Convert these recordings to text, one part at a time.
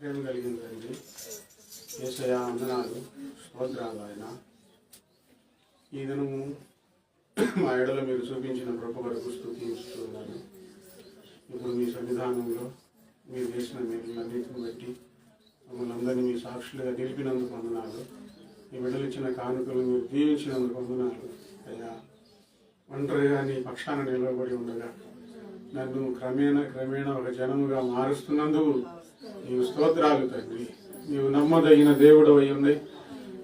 ప్రేమ కలిగిన తండ్రి, యేసయ్య వందనాలు, స్తోత్రాలు. ఆయన ఈ దినము మా ఎడల మీరు చూపించిన కృప కొరకు స్తుతిస్తున్నాను. ఇప్పుడు మీ సన్నిధానంలో మీరు చేసిన మేలులన్నిటిని బట్టి మమ్మల్ని అందరినీ మీ సాక్షులుగా నిలిపినందుకు వందనాలు. మీ బిడ్డలిచ్చిన కానుకలు మీరు దీవించినందుకు వందనాలు. అయ్యా, ఒంటరిగా నీ పక్షాన నిలబడి ఉండగా నన్ను క్రమేణా ఒక జనముగా మారుస్తున్నందుకు నీవు స్తోత్రాలు తండ్రి. నీవు నమ్మదగిన దేవుడు అయి ఉంది,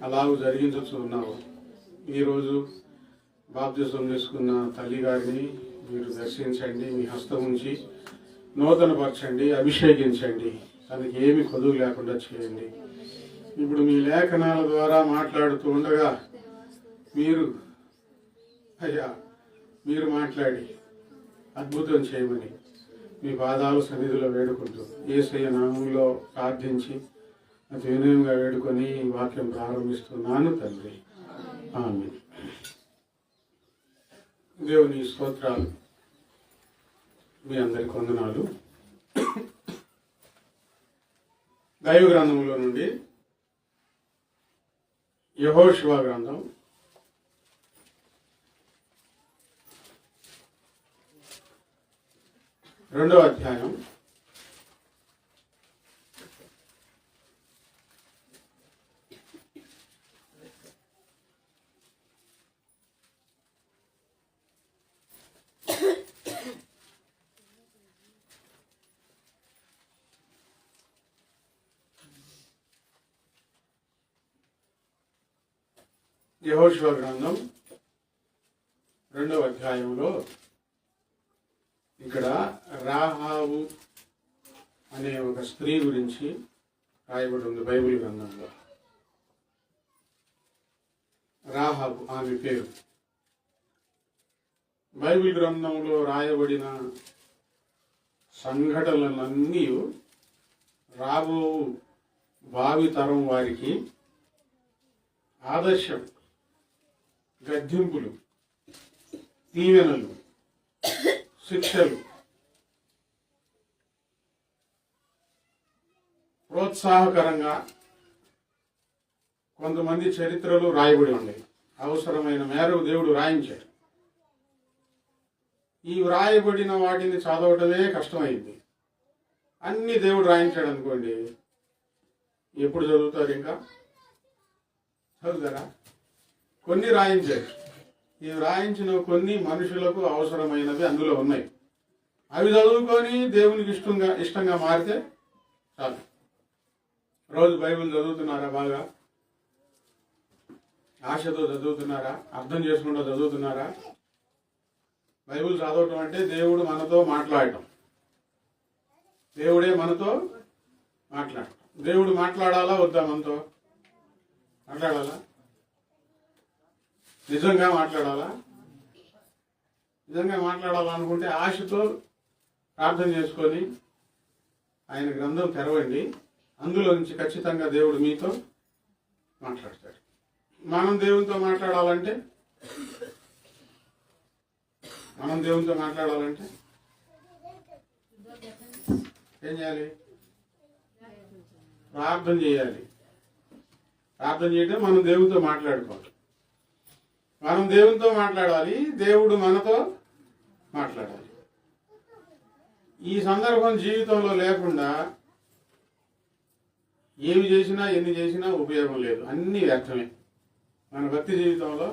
అలాగూ జరిగించచ్చు ఉన్నావు. ఈరోజు బాప్తిసం తీసుకున్న తల్లి గారిని మీరు దర్శించండి, మీ హస్తం ఉంచి నూతనపరచండి, అభిషేకించండి, తనకి ఏమి కొదువు లేకుండా చేయండి. ఇప్పుడు మీ లేఖనాల ద్వారా మాట్లాడుతూ ఉండగా మీరు మాట్లాడి అద్భుతం చేయమని మీ పాదాల సన్నిధిలో వేడుకుంటూ యేసయ్య నామంలో ప్రార్థించి అతి వినయంగా వేడుకొని ఈ వాక్యం ప్రారంభిస్తున్నాను తండ్రి. ఆమేన్. దేవుని స్తోత్రాలు. మీ అందరికి వందనాలు. దైవ గ్రంథంలో నుండి యెహోషువ గ్రంథం 2వ అధ్యాయం 2వ అధ్యాయంలో ఇక్కడ రాహాబు అనే ఒక స్త్రీ గురించి రాయబడి ఉంది బైబిల్ గ్రంథంలో. రాహాబు ఆమె పేరు. బైబిల్ గ్రంథంలో రాయబడిన సంఘటనలన్నీ రాబో భావితరం వారికి ఆదర్శం, గద్దింపులు, దీవెనలు, శిక్షలు, ప్రోత్సాహకరంగా కొంతమంది చరిత్రలు రాయబడి ఉన్నాయి. అవసరమైన మేరకు దేవుడు రాయించాడు. ఈ వ్రాయబడిన వాటిని చదవటమే కష్టమైంది. అన్ని దేవుడు రాయించాడు అనుకోండి, ఎప్పుడు చదువుతారు? ఇంకా చదువుతారా? కొన్ని రాయించాడు. ఈ రాయించిన కొన్ని మనుషులకు అవసరమైనవి అందులో ఉన్నాయి. అవి చదువుకొని దేవునికి ఇష్టంగా మారితే చాలు. రోజు బైబిల్ చదువుతున్నారా? బాగా ఆశతో చదువుతున్నారా? అర్థం చేసుకుంటూ చదువుతున్నారా? బైబిల్ చదవటం అంటే దేవుడు మనతో మాట్లాడటం. దేవుడే మనతో మాట్లాడటం. దేవుడు మాట్లాడాలా వద్దా? మనతో మాట్లాడాలా? నిజంగా మాట్లాడాలా? నిజంగా మాట్లాడాలనుకుంటే ఆశతో ప్రార్థన చేసుకొని ఆయన గ్రంథం తెరవండి. అందులో నుంచి ఖచ్చితంగా దేవుడు మీతో మాట్లాడతాడు. మనం దేవునితో మాట్లాడాలంటే ఏం చేయాలి? ప్రార్థన చేయాలి. ప్రార్థన చేయడం మనం దేవునితో మాట్లాడుకోవాలి. మనం దేవునితో మాట్లాడాలి, దేవుడు మనతో మాట్లాడాలి. ఈ సందర్భం జీవితంలో లేకుండా ఏమి చేసినా ఎన్ని చేసినా ఉపయోగం లేదు, అన్నీ వ్యర్థమే. మన భక్తి జీవితంలో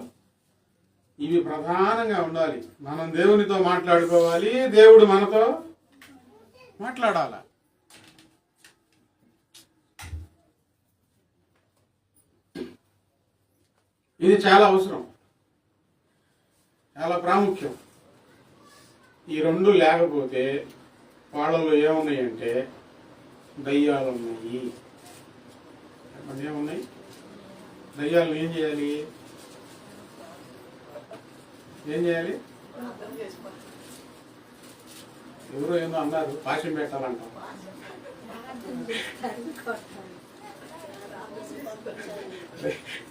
ఇవి ప్రధానంగా ఉండాలి. మనం దేవునితో మాట్లాడుకోవాలి, దేవుడు మనతో మాట్లాడాలి. ఇది చాలా అవసరం, చాలా ప్రాముఖ్యం. ఈ రెండు లేకపోతే వాళ్ళలో ఏమున్నాయంటే దయ్యాలు ఉన్నాయి. ఏమున్నాయి? దయ్యాలను ఏం చేయాలి? ఎవరో ఏమో అన్నారు, పాశం పెట్టాలంట.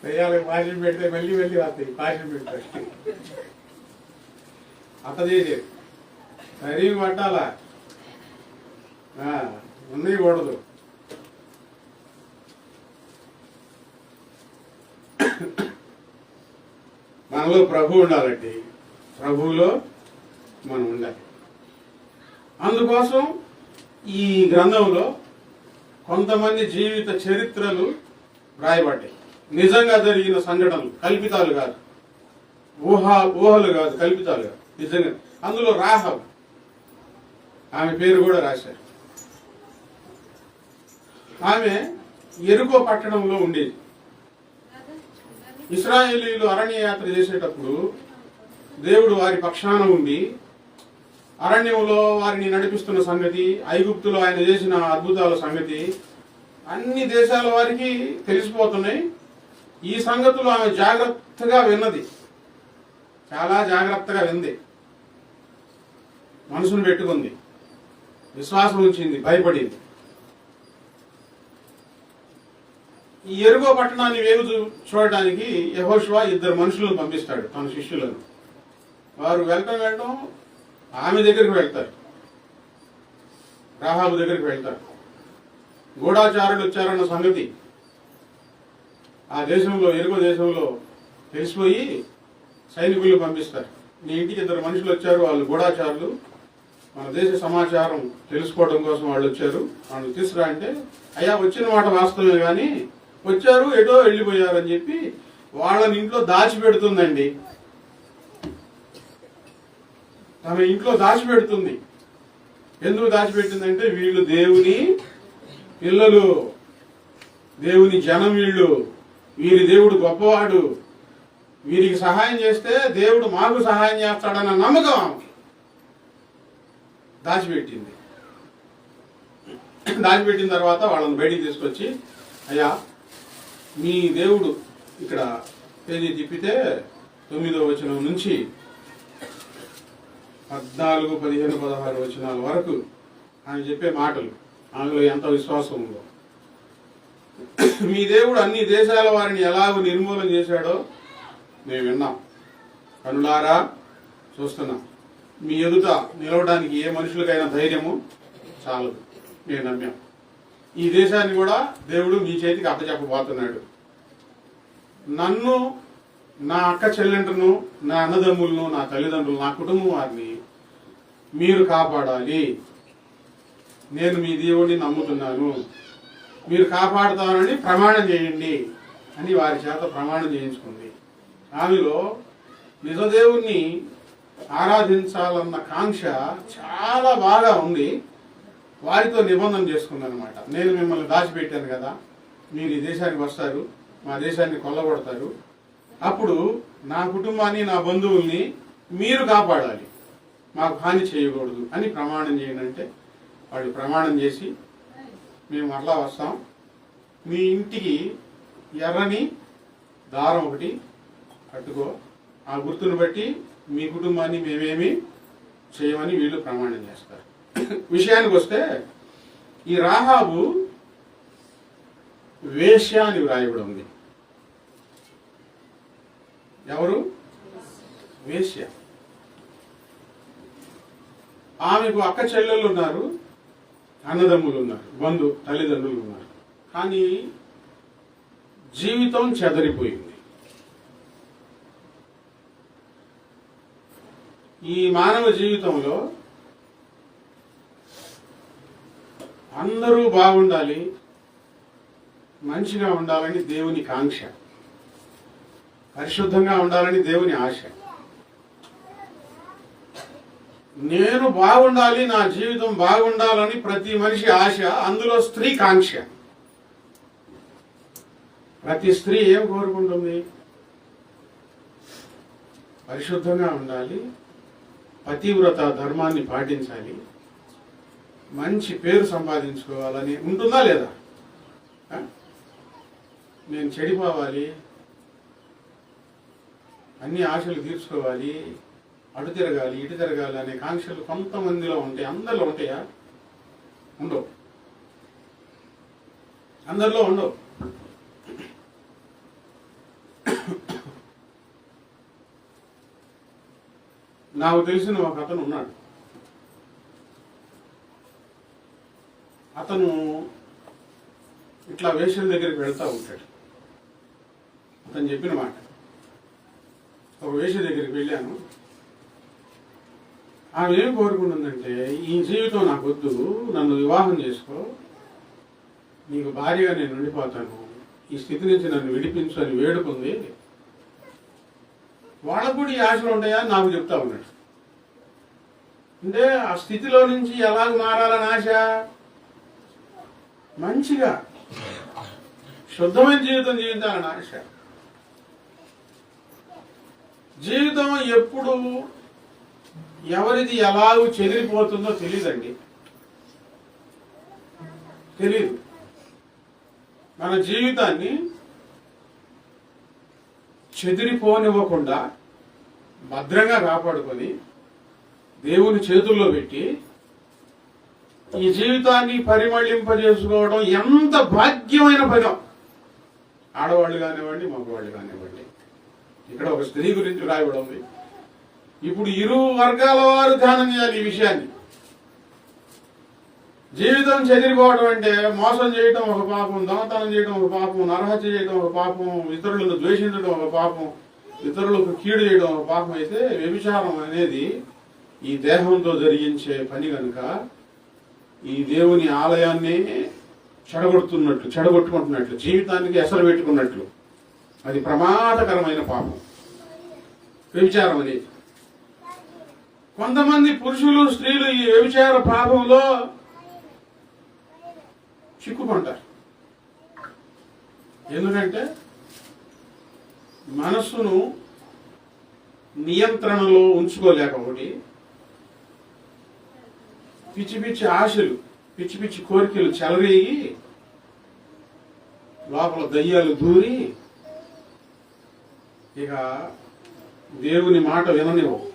దయ్యాలకు పాశం పెడితే మళ్ళీ వస్తాయి. పాశం పెడతాయి. అత్త చేసేది సరిగి పట్టాలా, ఉండకూడదు. మనలో ప్రభు ఉండాలండి, ప్రభువులో మనం ఉండాలి. అందుకోసం ఈ గ్రంథంలో కొంతమంది జీవిత చరిత్రలు రాయబడ్డాయి. నిజంగా జరిగిన సంఘటనలు, కల్పితాలు కాదు, ఊహలు కాదు, కల్పితాలు కాదు, నిజంగా. అందులో రాహబ్, ఆమె పేరు కూడా రాశారు. ఆమె యెరికో పట్టణంలో ఉండేది. ఇశ్రాయేలీయులు అరణ్య యాత్ర చేసేటప్పుడు దేవుడు వారి పక్షాన ఉండి అరణ్యంలో వారిని నడిపిస్తున్న సంగతి, ఐగుప్తులో ఆయన చేసిన అద్భుతాల సంగతి అన్ని దేశాల వారికి తెలిసిపోతున్నాయి. ఈ సంగతులు ఆమె జాగ్రత్తగా విన్నది, చాలా జాగ్రత్తగా వింది, మనసును పెట్టుకుంది, విశ్వాసం ఉంచింది, భయపడింది. ఈ యెరికో పట్టణాన్ని వేగు చూడటానికి యెహోషువ 2 మనుషులను పంపిస్తాడు, తన శిష్యులను. వారు వెళ్ళటం ఆమె దగ్గరికి వెళ్తారు, రాహాబు దగ్గరికి వెళ్తారు. గూఢాచారులు వచ్చారన్న సంగతి ఆ దేశంలో, యెరికో దేశంలో తెలిసిపోయి సైనికులు పంపిస్తారు. నీ ఇంటికి 2 మనుషులు వచ్చారు, వాళ్ళు గూఢాచారులు, మన దేశ సమాచారం తెలుసుకోవడం కోసం వాళ్ళు వచ్చారు, వాళ్ళు తీసుకురా అంటే, అయ్యా వచ్చిన మాట వాస్తవమే కానీ వచ్చారు ఎటో వెళ్ళిపోయారు అని చెప్పి వాళ్ళని ఇంట్లో దాచిపెడుతుందండి. తమ ఇంట్లో దాచిపెడుతుంది. ఎందుకు దాచిపెట్టిందంటే వీళ్ళు దేవుని పిల్లలు, దేవుని జనం, వీరి దేవుడు గొప్పవాడు, వీరికి సహాయం చేస్తే దేవుడు మాకు సహాయం చేస్తాడన్న నమ్మకం దాచిపెట్టింది. దాచిపెట్టిన తర్వాత వాళ్ళని బయటికి తీసుకొచ్చి, అయ్యా మీ దేవుడు, ఇక్కడ పేజీ తిప్పితే 9వ వచనం నుంచి 14, 15, 16 వచనాల వరకు ఆయన చెప్పే మాటలు, ఆమెలో ఎంత విశ్వాసం ఉందో. మీ దేవుడు అన్ని దేశాల వారిని ఎలాగో నిర్మూలన చేశాడో మేము విన్నాం, కనులారా చూస్తున్నాం. మీ ఎదుట నిలవడానికి ఏ మనుషులకైనా ధైర్యము చాలదు, మేము నమ్మాం. ఈ దేశాన్ని కూడా దేవుడు మీ చేతికి అప్పచెప్పబోతున్నాడు. నన్ను, నా అక్క చెల్లెంటను, నా అన్నదమ్ములను, నా తల్లిదండ్రులు, నా కుటుంబం వారిని మీరు కాపాడాలి. నేను మీ దేవుడిని నమ్ముతున్నాను, మీరు కాపాడుతానని ప్రమాణం చేయండి అని వారి చేత ప్రమాణం చేయించుకుంది. ఆమెలో నిజదేవుణ్ణి ఆరాధించాలన్న కాంక్ష చాలా బాగా ఉంది. వారితో నిబంధన చేసుకుందనమాట. నేను మిమ్మల్ని దాచిపెట్టాను కదా, మీరు ఈ దేశానికి వస్తారు, మా దేశాన్ని కొల్లగొడతారు, అప్పుడు నా కుటుంబాన్ని, నా బంధువుల్ని మీరు కాపాడాలి, మాకు హాని చేయకూడదు అని ప్రమాణం చేయండి అంటే వాళ్ళు ప్రమాణం చేసి, మేము మరలా వస్తాం, మీ ఇంటికి ఎర్రని దారం ఒకటి కట్టుకో, ఆ గుర్తును బట్టి మీ కుటుంబాన్ని మేమేమి చేయమని వీళ్ళు ప్రమాణం చేస్తారు. విషయానికి వస్తే ఈ రాహాబు వేశ్య అని వ్రాయబడి ఉంది. ఎవరు? వేశ్య. ఆమెకు అక్క చెల్లెళ్ళు ఉన్నారు, అన్నదమ్ములు ఉన్నారు, తల్లిదండ్రులు ఉన్నారు. కానీ జీవితం చెదరిపోయింది. ఈ మానవ జీవితంలో అందరూ బాగుండాలి, మంచిగా ఉండాలని దేవుని కాంక్ష, పరిశుద్ధంగా ఉండాలని దేవుని ఆశ. నేను బాగుండాలి, నా జీవితం బాగుండాలని ప్రతి మనిషి ఆశ. అందులో స్త్రీ కాంక్ష. ప్రతి స్త్రీ ఏం కోరుకుంటుంది? పరిశుద్ధంగా ఉండాలి, పతివ్రత ధర్మాన్ని పాటించాలి, మంచి పేరు సంపాదించుకోవాలని ఉంటుందా లేదా? నేను చెడిపోవాలి, అన్ని ఆశలు తీర్చుకోవాలి, అటు తిరగాలి, ఇటు తిరగాలి అనే కాంక్షలు కొంతమందిలో ఉంటాయి. అందరిలో ఉంటాయా? ఉండవు. అందరిలో ఉండవు. నాకు తెలిసిన ఒక అతను ఉన్నాడు. అతను ఇట్లా వేషల దగ్గరికి వెళ్తూ ఉంటాడు. అతను చెప్పిన మాట, ఒక వేశ్య దగ్గరికి వెళ్ళాను. ఆమె ఏం కోరుకుంటుందంటే, ఈ జీవితం నాకు వద్దు, నన్ను వివాహం చేసుకో, నీకు భార్యగా నేను ఉండిపోతాను, ఈ స్థితి నుంచి నన్ను విడిపించు అని వేడుకుంది. వాళ్ళకు కూడా ఈ ఆశలు ఉంటాయా అని నాకు చెప్తా ఉన్నాడు. అంటే ఆ స్థితిలో నుంచి ఎలా మారాలని ఆశ, మంచిగా శుద్ధమైన జీవితం జీవించాలని ఆశ. జీవితం ఎప్పుడు ఎవరిది ఎలాగూ చెదిరిపోతుందో తెలియదండి, తెలీదు. మన జీవితాన్ని చెదిరిపోనివ్వకుండా భద్రంగా కాపాడుకొని దేవుని చేతుల్లో పెట్టి ఈ జీవితాన్ని పరిమళింపజేసుకోవడం ఎంత భాగ్యమైన పని. ఆడవాళ్ళు కానివ్వండి, మగవాళ్ళు కానివ్వండి. ఇక్కడ ఒక స్త్రీ గురించి రాయబడి ఉంది. ఇప్పుడు ఇరు వర్గాల వారు ధ్యానం చేయాలి ఈ విషయాన్ని. జీవితం చెదిరిపోవడం అంటే మోసం చేయటం ఒక పాపం, దొంగతనం చేయడం ఒక పాపం, నరహత్య చేయడం ఒక పాపం, ఇతరులను ద్వేషించడం ఒక పాపం, ఇతరులకు కీడు చేయడం ఒక పాపం అయితే, వ్యభిచారం అనేది ఈ దేహంతో జరిగించే పని కనుక ఈ దేవుని ఆలయాన్ని చెడగొట్టుకుంటున్నట్లు, జీవితానికి ఎసరు పెట్టుకున్నట్లు, అది ప్రమాదకరమైన పాపం వ్యభిచారం అనేది. కొంతమంది పురుషులు, స్త్రీలు ఈ వ్యభిచార పాపంలో చిక్కుకుంటారు. ఎందుకంటే మనస్సును నియంత్రణలో ఉంచుకోలేక, ఒకటి పిచ్చి పిచ్చి ఆశలు, పిచ్చి పిచ్చి కోరికలు చెలరేగి లోపల దయ్యాలు దూరి ఇక దేవుని మాట విననివ్వవు.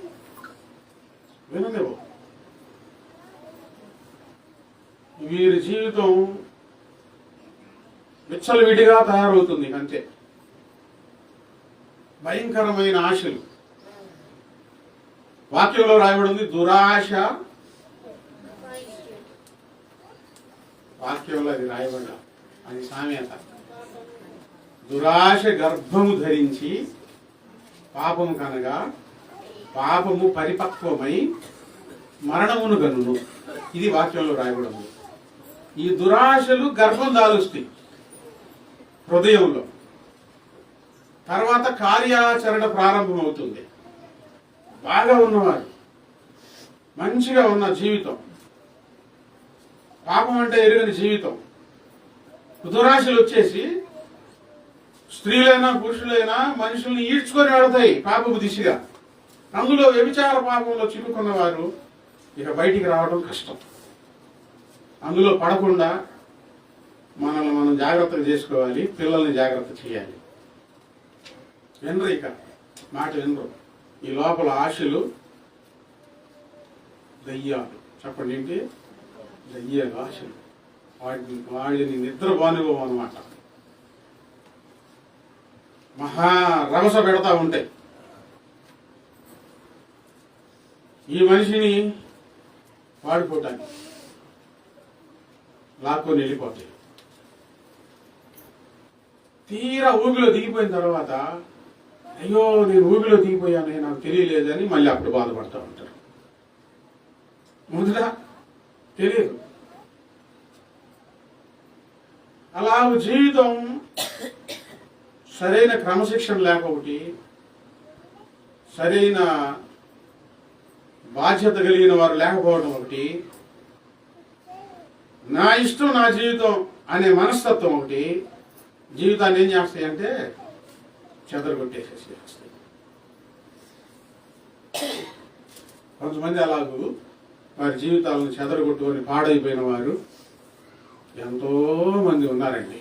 వీరి జీవితం విచ్చలవిడిగా తయారవుతుంది. అంతే, భయంకరమైన ఆశలు. వాక్యంలో రాయబడి ఉంది దురాశ. వాక్యంలో అది రాయబడ్డ, అది సామెత. దురాశ గర్భము ధరించి పాపము కనగా పాపము పరిపక్వమై మరణమును గనును. ఇది వాక్యంలో రాయబడి ఉంది. ఈ దురాశలు గర్భం దాలుస్తాయి హృదయంలో. తర్వాత కార్యాచరణ ప్రారంభమవుతుంది. బాగా ఉన్నవారు, మంచిగా ఉన్న జీవితం, పాపం అంటే ఎరుగని జీవితం, దురాశలు వచ్చేసి స్త్రీలైనా పురుషులైనా మనుషుల్ని ఈడ్చుకొని వెళతాయి పాపపు దిశగా. అందులో వ్యభిచార పాపంలో చిక్కుకున్న వారు ఇక బయటికి రావడం కష్టం. అందులో పడకుండా మనల్ని మనం జాగ్రత్తగా చేసుకోవాలి, పిల్లల్ని జాగ్రత్త చేయాలి. వినరు, ఇక మాట వినరు. ఈ లోపల ఆశలు దయ్యాలు. చెప్పండి ఏంటి? దయ్యాలు, ఆశలు. వాడిని నిద్రపోనివ్వవు అన్నమాట. మహా రభస పెడతా ఉంటాయి. ఈ మనిషిని వాడిపోవటానికి లాక్కొని వెళ్ళిపోతాయి. తీరా ఊబిలో దిగిపోయిన తర్వాత, అయ్యో నేను ఊబిలో దిగిపోయానే, నాకు తెలియలేదని మళ్ళీ అప్పుడు బాధపడతా ఉంటారు. మొదట తెలియదు. అలా జీవితం సరైన క్రమశిక్షణ లేకపోతే, సరైన బాధ్యత కలిగిన వారు లేకపోవడం ఒకటి, నా ఇష్టం నా జీవితం అనే మనస్తత్వం ఒకటి జీవితాన్ని ఏం చేస్తాయంటే చెదరగొట్టేసేస్తాయి. కొంతమంది అలాగూ వారి జీవితాలను చెదరగొట్టుకొని పాడైపోయిన వారు ఎంతో మంది ఉన్నారండి.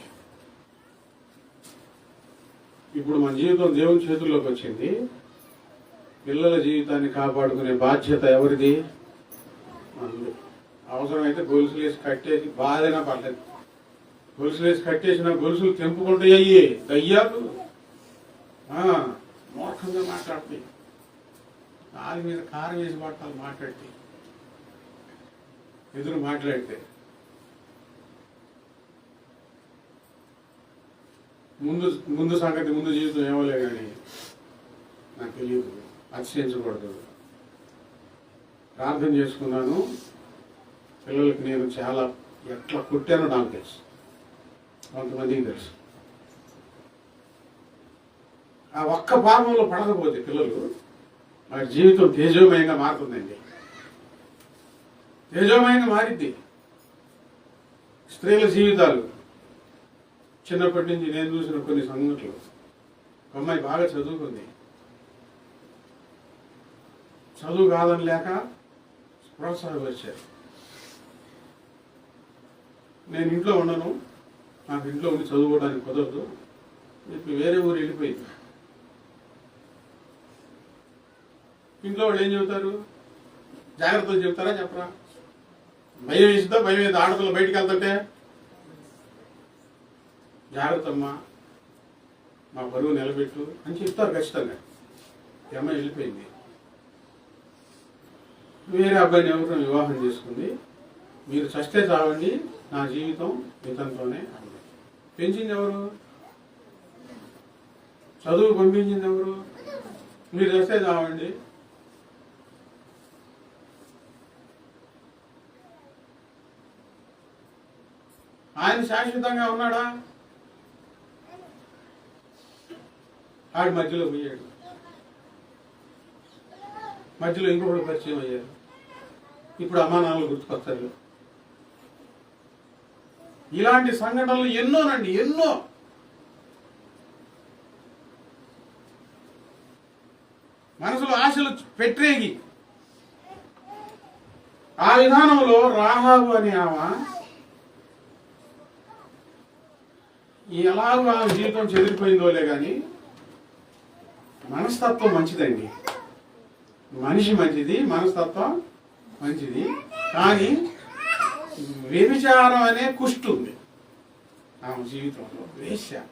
ఇప్పుడు మన జీవితం దేవుని చేతుల్లోకి వచ్చింది. పిల్లల జీవితాన్ని కాపాడుకునే బాధ్యత ఎవరిది? మనది. అవసరమైతే గొలుసులు వేసి కట్టేసి బాధైనా పర్లేదు. గొలుసులు వేసి కట్టేసిన గొలుసులు తెంపుకుంటాయి దయ్యాలు. మూర్ఖంగా మాట్లాడుతాయి. కాలు మీద కారం వేసి పట్టాలి మాట్లాడితే, ఎదురు మాట్లాడితే. ముందు సంగతి ముందు జీవితం ఏమోలే కానీ నాకు తెలియదు, అతిశయించకూడదు. ప్రార్థన చేసుకున్నాను, పిల్లలకి నేను చాలా ఎట్లా కొట్టానో నాకు తెలుసు, కొంతమందికి తెలుసు. ఆ ఒక్క పాపంలో పడకపోతే పిల్లలు వారి జీవితం తేజోమయంగా మారుతుందండి, తేజోమయంగా మారిద్ది. స్త్రీల జీవితాలు చిన్నప్పటి నుంచి నేను చూసిన కొన్ని సంఘటనలు. ఒక అమ్మాయి బాగా చదువుకుంది, చదువు కాదని లేక ప్రోత్సాహపరిచారు. నేను ఇంట్లో ఉండను, నాకు ఇంట్లో ఉండి చదువుకోవడానికి కుదరదు, ఇప్పుడు వేరే ఊరు వెళ్ళిపోయింది. ఇంట్లో వాళ్ళు ఏం చెబుతారు? జాగ్రత్తలు చెబుతారా చెప్పరా? భయం వేసిద్దా? భయం వేసి ఆడపిల్ల బయటికి వెళ్తుంటే జాగ్రత్త అమ్మా, మా బరువు నిలబెట్టు అని చెప్తారు ఖచ్చితంగా. ఈ అమ్మాయి వెళ్ళిపోయింది, వేరే అబ్బాయిని ఎవరితో వివాహం చేసుకుంది. మీరు చస్తే చావండి, నా జీవితం ఇతనితోనే అంది. పెంచింది ఎవరు? చదువు పంపించింది ఎవరు? మీరు చస్తే చావండి. ఆయన శాశ్వతంగా ఉన్నాడా? ఆడి మధ్యలో పోయాడు, మధ్యలో ఇంకొకటి పరిచయం అయ్యారు. ఇప్పుడు అమ్మా నాన్నలు గుర్తుకొస్తారు. ఇలాంటి సంఘటనలు ఎన్నోనండి, ఎన్నో. మనసులో ఆశలు పెట్టేగి ఆ విధానంలో రాహాబు అని ఆమె ఎలాగో ఆమె జీవితం చెదిరిపోయిందోలే కానీ మనస్తత్వం మంచిదండి. మనిషి మంచిది, మనస్తత్వం మంచిది. కానీ వ్యభిచారం అనే కుష్టు ఉంది ఆమె జీవితంలో. వేశ్య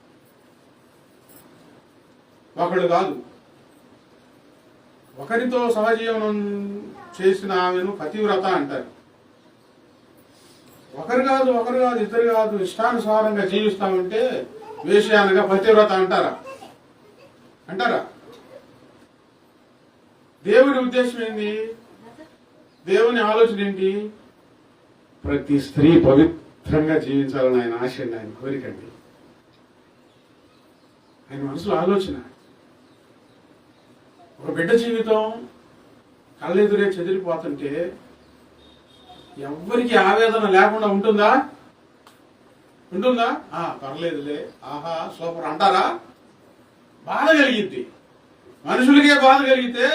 ఒకడు కాదు, ఒకరితో సహజీవనం చేసిన ఆమెను పతివ్రత అంటారు. ఒకరు కాదు, ఇద్దరు కాదు, ఇష్టానుసారంగా జీవిస్తామంటే వేశ్య అనగా పతివ్రత అంటారా? అంటారా? దేవుని ఉద్దేశం ఏంటి? దేవుని ఆలోచన ఏంటి? ప్రతి స్త్రీ పవిత్రంగా జీవించాలని ఆయన ఆశ అండి, ఆయన కోరికండి, ఆయన మనసులో ఆలోచన. ఒక బిడ్డ జీవితం కళ్ళెదురే చెదిరిపోతుంటే ఎవ్వరికి ఆవేదన లేకుండా ఉంటుందా? ఉంటుందా? పర్లేదులే, ఆహా సూపర్ అంటారా? బాధ కలిగిద్ది. మనుషులకే బాధ కలిగితే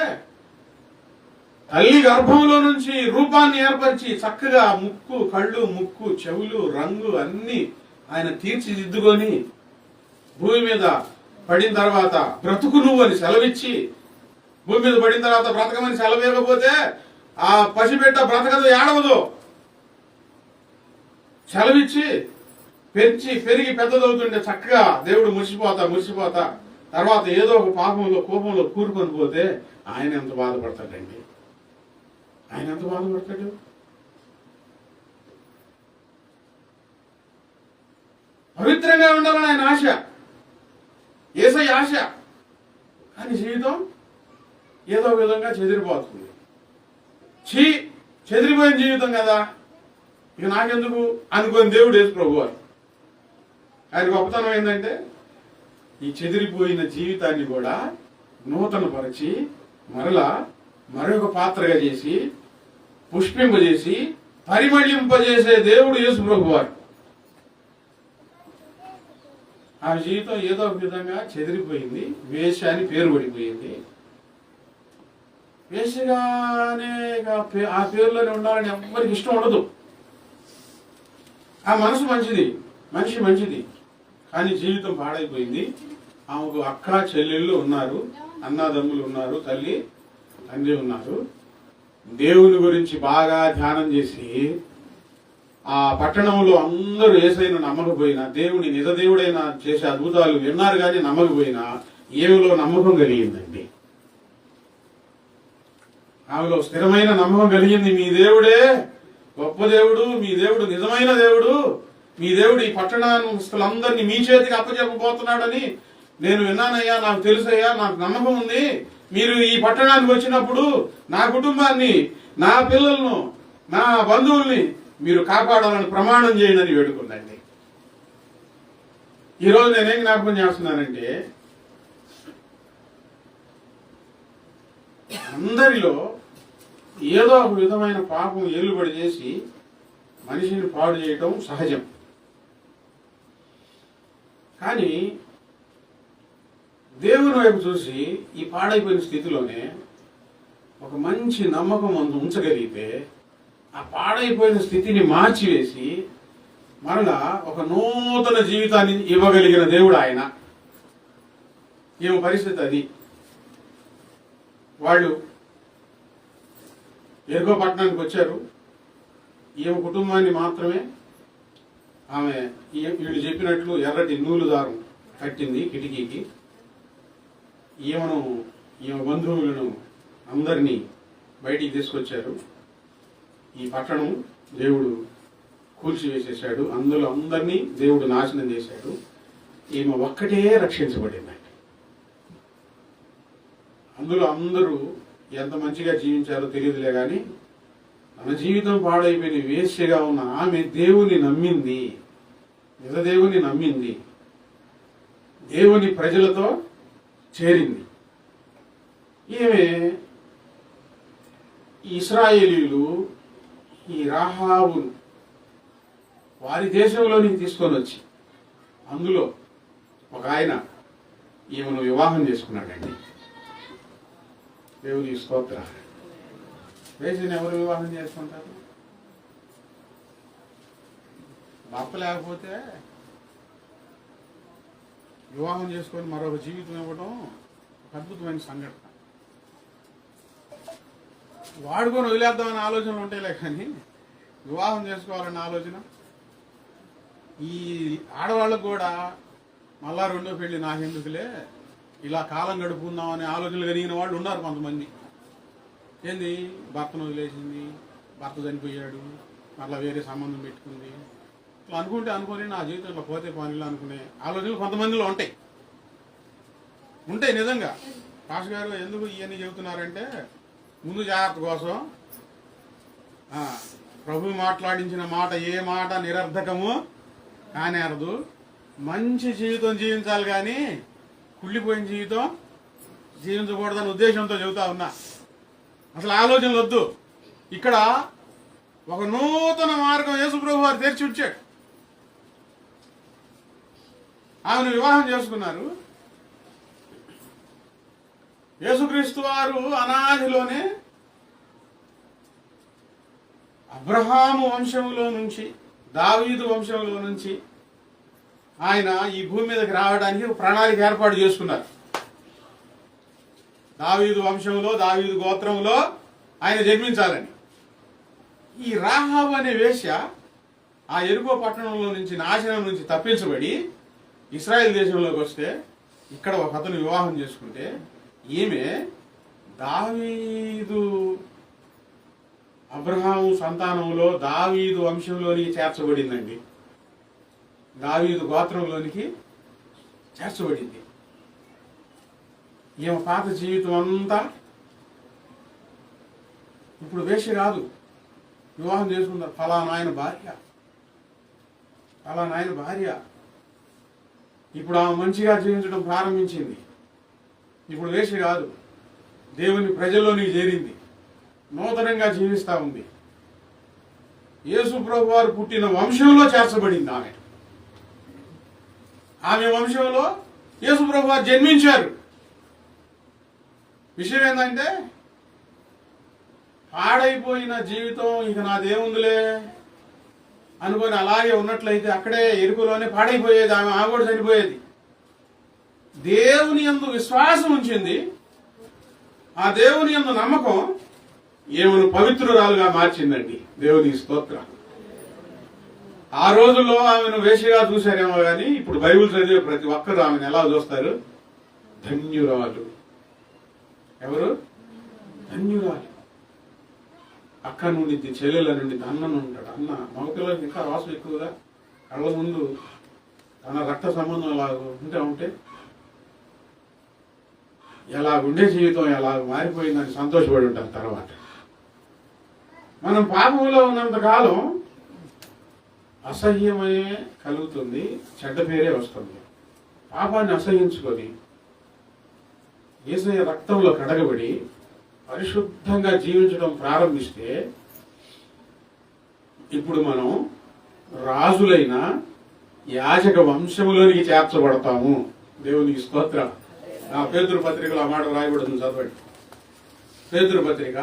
తల్లి గర్భంలో నుంచి రూపాన్ని ఏర్పరిచి చక్కగా ముక్కు, కళ్ళు, ముక్కు, చెవులు, రంగు అన్ని ఆయన తీర్చిదిద్దుకొని భూమి మీద పడిన తర్వాత బ్రతుకు నువ్వు అని సెలవిచ్చి, భూమి మీద పడిన తర్వాత బ్రతకమని సెలవేయకపోతే ఆ పసిబిడ్డ బ్రతకదు, ఏడవదు. సెలవిచ్చి పెంచి పెరిగి పెద్దదవుతుంటే చక్కగా దేవుడు మురిసిపోతా తర్వాత ఏదో ఒక పాపంలో కోపంలో కూరుకొని పోతే ఆయన ఎంత బాధపడతాడండి? ఆయన ఎంత బాధపడతాడు? పవిత్రంగా ఉండాలని ఆయన ఆశ, యేసయ్య ఆశ. కానీ జీవితం ఏదో విధంగా చెదిరిపోతుంది. చెదిరిపోయిన జీవితం కదా, ఇక నాకెందుకు అనుకోని దేవుడు యేసు ప్రభువారు. ఆయన గొప్పతనం ఏంటంటే ఈ చెదిరిపోయిన జీవితాన్ని కూడా నూతనపరిచి మరలా మరొక పాత్రగా చేసి పుష్పింపజేసి పరిమళింపజేసే దేవుడు యేసు ప్రభువారు. ఆ జీవితం ఏదో ఒక విధంగా చెదిరిపోయింది, వేశ్య అని పేరు పడిపోయింది. వేశ్యగానే ఆ పేరులోనే ఉండాలని ఎవ్వరికి ఇష్టం ఉండదు. ఆ మనసు మంచిది, మనిషి మంచిది, కానీ జీవితం పాడైపోయింది. ఆమెకు అక్క చెల్లెళ్ళు ఉన్నారు, అన్నదమ్ములు ఉన్నారు, తల్లి తండ్రి ఉన్నారు. దేవుని గురించి బాగా ధ్యానం చేసి ఆ పట్టణంలో అందరూ యేసయ్యను నమ్మకపోయినా, దేవుని నిజ దేవుడైనా చేసే అద్భుతాలు విన్నారు కానీ నమ్మకపోయినా ఏమిలో నమ్మకం కలిగిందండి. ఆమెలో స్థిరమైన నమ్మకం కలిగింది. మీ దేవుడే గొప్ప దేవుడు, మీ దేవుడు నిజమైన దేవుడు, మీ దేవుడు ఈ పట్టణస్తులందరినీ మీ చేతికి అప్పచెప్పబోతున్నాడని నేను విన్నానయ్యా, నాకు తెలుసయ్యా, నాకు నమ్మకం ఉంది, మీరు ఈ పట్టణానికి వచ్చినప్పుడు నా కుటుంబాన్ని, నా పిల్లలను, నా బంధువుల్ని మీరు కాపాడాలని ప్రమాణం చేయండి అని వేడుకుందండి. ఈరోజు నేనేం జ్ఞాపకం చేస్తున్నానంటే, అందరిలో ఏదో ఒక విధమైన పాపం ఏలుబడి చేసి మనిషిని పాడు చేయటం సహజం. కానీ దేవుని వైపు చూసి ఈ పాడైపోయిన స్థితిలోనే ఒక మంచి నమ్మకం ఉంచగలిగితే ఆ పాడైపోయిన స్థితిని మార్చివేసి మరలా ఒక నూతన జీవితాన్ని ఇవ్వగలిగిన దేవుడు ఆయన. ఏమో పరిస్థితి అది. వాళ్ళు ఎరుగో పట్టణానికి వచ్చారు. ఈమె కుటుంబాన్ని మాత్రమే ఆమె వీళ్ళు చెప్పినట్లు ఎర్రటి నూలు దారం కట్టింది కిటికీకి. ఈమె బంధువులను అందరినీ బయటికి తీసుకొచ్చారు. ఈ పట్టణం దేవుడు కూల్చివేసేశాడు. అందులో అందరినీ దేవుడు నాశనం చేశాడు. ఈమె ఒక్కటే రక్షించబడిందండి. అందులో అందరూ ఎంత మంచిగా జీవించారో తెలియదులే కానీ తన జీవితం పాడైపోయిన వేశ్యగా ఉన్న ఆమె దేవుని నమ్మింది, నిజదేవుని నమ్మింది, దేవుని ప్రజలతో చేరింది. ఈమె ఇశ్రాయేలీయులు ఈ రాహాబు వారి దేశంలోనికి తీసుకొని వచ్చి అందులో ఒక ఆయన ఈమెను వివాహం చేసుకున్నాడండి. దేవుని స్తోత్ర. వేసిన ఎవరు వివాహం చేసుకుంటారు? భర్త లేకపోతే వివాహం చేసుకొని మరొక జీవితం ఇవ్వడం ఒక అద్భుతమైన సంఘటన. వాడుకొని వదిలేద్దామనే ఆలోచనలు ఉంటాయిలే కానీ వివాహం చేసుకోవాలన్న ఆలోచన ఈ ఆడవాళ్ళకు కూడా మళ్ళా రెండో పెళ్లి నాకెందుకులే, ఇలా కాలం గడుపుకుందాం అనే ఆలోచనలు కలిగిన వాళ్ళు ఉన్నారు కొంతమంది. ఏంది, భర్తను వదిలేసింది, భర్త చనిపోయాడు, మళ్ళీ వేరే సంబంధం పెట్టుకుంది, ఇట్లా అనుకొని నా జీవితంలో పోతే పనిలో అనుకునే ఆలోచనలు కొంతమందిలో ఉంటాయి నిజంగా. పాస్ గారు ఎందుకు ఇవన్నీ చెబుతున్నారంటే ముందు జాగ్రత్త కోసం. ప్రభు మాట్లాడించిన మాట ఏ మాట నిరర్ధకము కానేరదు. మంచి జీవితం జీవించాలి కానీ కుళ్ళిపోయిన జీవితం జీవించకూడదనే ఉద్దేశంతో చెబుతా ఉన్నా. అసలు ఆలోచనలు వద్దు. ఇక్కడ ఒక నూతన మార్గం యేసుప్రభు వారు తెరిచి ఉంచాడు. ఆమెను వివాహం చేసుకున్నారు. యేసుక్రీస్తు వారు అనాదిలోనే అబ్రహాము వంశంలో నుంచి, దావీదు వంశంలో నుంచి ఆయన ఈ భూమి మీదకి రావడానికి ఒక ప్రణాళిక ఏర్పాటు చేసుకున్నారు. దావీదు వంశంలో, దావీదు గోత్రంలో ఆయన జన్మించాలని. ఈ రాహాబు అనే వేశ్య ఆ ఎరుకో పట్టణంలో నుంచి, నాశనం నుంచి తప్పించబడి ఇశ్రాయేల్ దేశంలోకి వస్తే ఇక్కడ ఒక అతను వివాహం చేసుకుంటే ఈమె దావీదు అబ్రహాము సంతానంలో దావీదు వంశంలోనికి చేర్చబడిందండి. దావీదు గోత్రంలోనికి చేర్చబడింది. ఈమె పాత జీవితం అంతా ఇప్పుడు వేశ్య కాదు, వివాహం చేసుకున్నారు. ఫలానా ఆయన భార్య. ఇప్పుడు ఆమె మంచిగా జీవించడం ప్రారంభించింది. ఇప్పుడు వేశ్య కాదు, దేవుని ప్రజల్లోనికి చేరింది, నూతనంగా జీవిస్తా ఉంది. యేసు ప్రభు వారు పుట్టిన వంశంలో చేర్చబడింది ఆమె. వంశంలో యేసు ప్రభు వారు జన్మించారు. విషయం ఏంటంటే పాడైపోయిన జీవితం ఇక నాదేముందిలే అనుకొని అలాగే ఉన్నట్లయితే అక్కడే ఎరుకులోనే పాడైపోయేది ఆమె. కూడా చనిపోయేది. దేవుని యందు విశ్వాసం ఉంచింది. ఆ దేవుని యందు నమ్మకం ఏమను పవిత్రురాలుగా మార్చిందండి. దేవుని స్తోత్రం. ఆ రోజుల్లో ఆమెను వేషగా చూశారేమో కానీ ఇప్పుడు బైబిల్ చదివే ప్రతి ఒక్కరు ఆమెను ఎలా చూస్తారు? ధన్యురాలు. ఎవరు? ధన్యురాలు. అక్క నుండి, చెల్లెల నుండి అన్న ఉంటాడు. అన్న మగపిల్లలకి ఇంకా వాసు ఎక్కువగా కళ్ళ ముందు తన రక్త సంబంధం లాగా ఉంటే ఎలా ఉండే జీవితం ఎలా మారిపోయిందని సంతోషపడి ఉంటాం. తర్వాత మనం పాపంలో ఉన్నంతకాలం అసహ్యమే కలుగుతుంది, చెడ్డ పేరే వస్తుంది. పాపాన్ని అసహ్యించుకొని యేసయ్య రక్తంలో కడగబడి పరిశుద్ధంగా జీవించడం ప్రారంభిస్తే ఇప్పుడు మనం రాజులైన యాజక వంశములోనికి చేర్చబడతాము. దేవునికి స్తోత్రం. పేతురు పత్రికలో ఆ మాట రాయబడుతుంది, చదవండి. పేతురు పత్రిక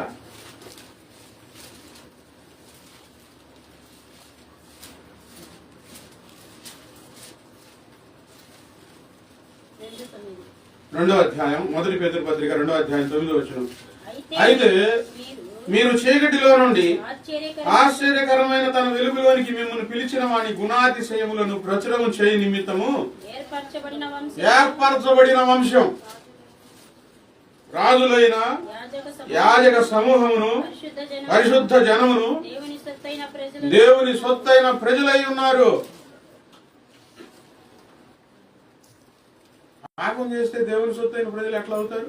2వ అధ్యాయం, మొదటి పేతురు పత్రిక 2వ అధ్యాయం 9వ వచనం. అయితే మీరు చీకటిలో నుండి ఆశ్చర్యకరమైన తన వెలుగులోనికి మిమ్మల్ని పిలిచిన వాని గుణాతిశయములను ప్రచురము చేయ నిమిత్తము ఏర్పరచబడిన వంశం, రాజులైన యాజక సమూహమును, పరిశుద్ధ జనమును, దేవుని సొత్తైన ప్రజలై ఉన్నారు. పాపం చేస్తే దేవుని సొత్తైన ప్రజలు ఎట్లా అవుతారు?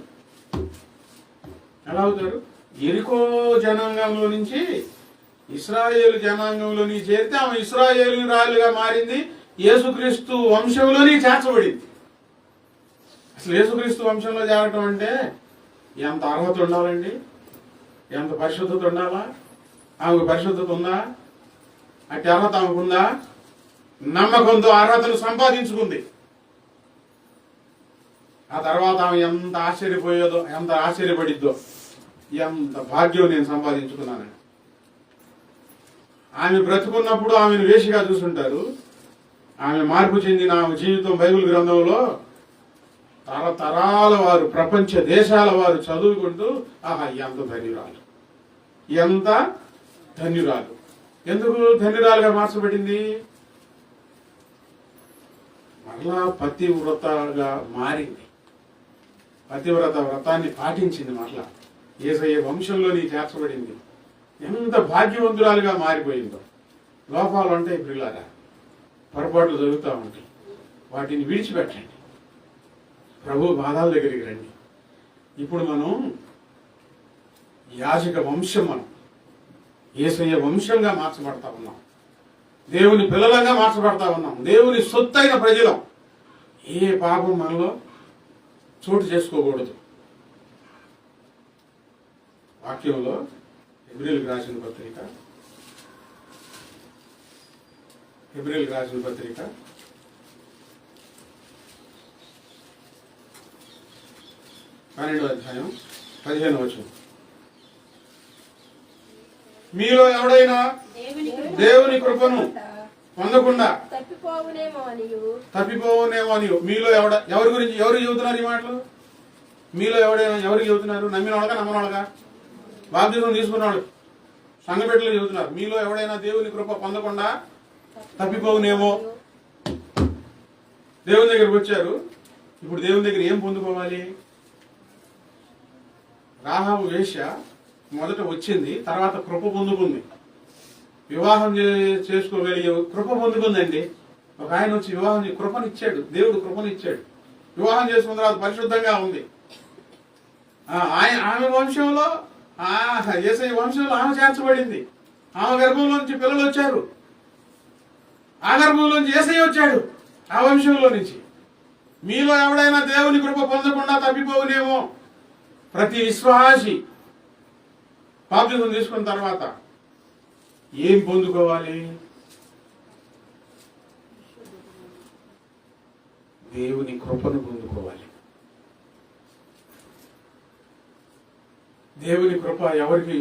ఎలా అవుతారు? ఎరికో జనాంగంలో నుంచి ఇశ్రాయేలు జనాంగంలోని చేరితే ఆమె ఇశ్రాయేలు రాజుగా మారింది. యేసుక్రీస్తు వంశంలోని చేర్చబడింది. అసలు యేసుక్రీస్తు వంశంలో చేరటం అంటే ఎంత అర్హత ఉండాలండి, ఎంత పరిశుద్ధత ఉండాలా? ఆమెకు పరిశుద్ధత ఉందా? అట్టి అర్హత ఆమెకు ఉందా? నమ్మకంతో అర్హతను సంపాదించుకుంది. ఆ తర్వాత ఆమె ఎంత ఆశ్చర్యపోయేదో, ఎంత ఆశ్చర్యపడిద్దో, ఎంత భాగ్యం నేను సంపాదించుకున్నానని. ఆమె బ్రతుకున్నప్పుడు ఆమెను వేషిగా చూసుంటారు. ఆమె మార్పు చెందిన ఆమె జీవితం బైబిల్ గ్రంథంలో తరతరాల వారు, ప్రపంచ దేశాల వారు చదువుకుంటూ ఆహా ఎంత ధన్యురాలు, ఎంత ధన్యురాలు. ఎందుకు ధన్యురాలుగా మార్చబడింది? మరలా పతివ్రతగా మారింది. పతివ్రత వ్రతాన్ని పాటించింది. మరలా యేసయ్య వంశంలోని చేర్చబడింది. ఎంత భాగ్యవంతురాలుగా మారిపోయిందో. లోపాలు ఉంటాయి పిల్లారా, పొరపాట్లు జరుగుతూ ఉంటాయి. వాటిని విడిచిపెట్టండి, ప్రభు బాధాల దగ్గరికి రండి. ఇప్పుడు మనం యాజక వంశం, మనం యేసయ్య వంశంగా మార్చబడతా ఉన్నాం. దేవుని పిల్లలంగా మార్చబడతా ఉన్నాం. దేవుని సొత్తైన ప్రజలం. ఏ పాపం మనలో చోటు చేసుకోకూడదు. వాక్యంలో హెబ్రీయులకు రాసిన పత్రిక 12వ అధ్యాయం 15వ వచనం. మీలో ఎవడైనా దేవుని కృపను పొందకుండా తప్పిపోవునేమో అని మీలో ఎవరి గురించి ఎవరు చెబుతున్నారు ఈ మాటలు? మీలో ఎవడైనా ఎవరికి చెబుతున్నారు? నమ్మిన వాళ్ళగా, నమ్మని వాళ్ళగా? బాప్తిజం తీసుకున్నాడు సంఘ బిడ్డలు చెబుతున్నారు. మీలో ఎవడైనా దేవుని కృప పొందకుండా తప్పిపోవునేమో. దేవుని దగ్గరికి వచ్చారు. ఇప్పుడు దేవుని దగ్గర ఏం పొందుకోవాలి? రాహాబు వేశ్య మొదట వచ్చింది, తర్వాత కృప పొందుకుంది. వివాహం చేసుకోగలిగే కృప పొందుకుందండి. ఒక ఆయన వచ్చి వివాహం కృపనిచ్చాడు, దేవుడు కృపనిచ్చాడు. వివాహం చేసుకున్న తర్వాత పరిశుద్ధంగా ఉంది. ఆమె వంశంలో, యేసయ్య వంశంలో ఆమె చేర్చబడింది. ఆమె గర్భంలో నుంచి పిల్లలు వచ్చారు. ఆ గర్భంలోంచి యేసయ్య వచ్చాడు ఆ వంశంలో నుంచి. మీలో ఎవడైనా దేవుని కృప పొందకుండా తప్పిపోవునేమో. ప్రతి విశ్వాసి బాప్తిజం తీసుకున్న తర్వాత ఏం పొందుకోవాలి? దేవుని కృపను పొందుకోవాలి. దేవుని కృప ఎవరికి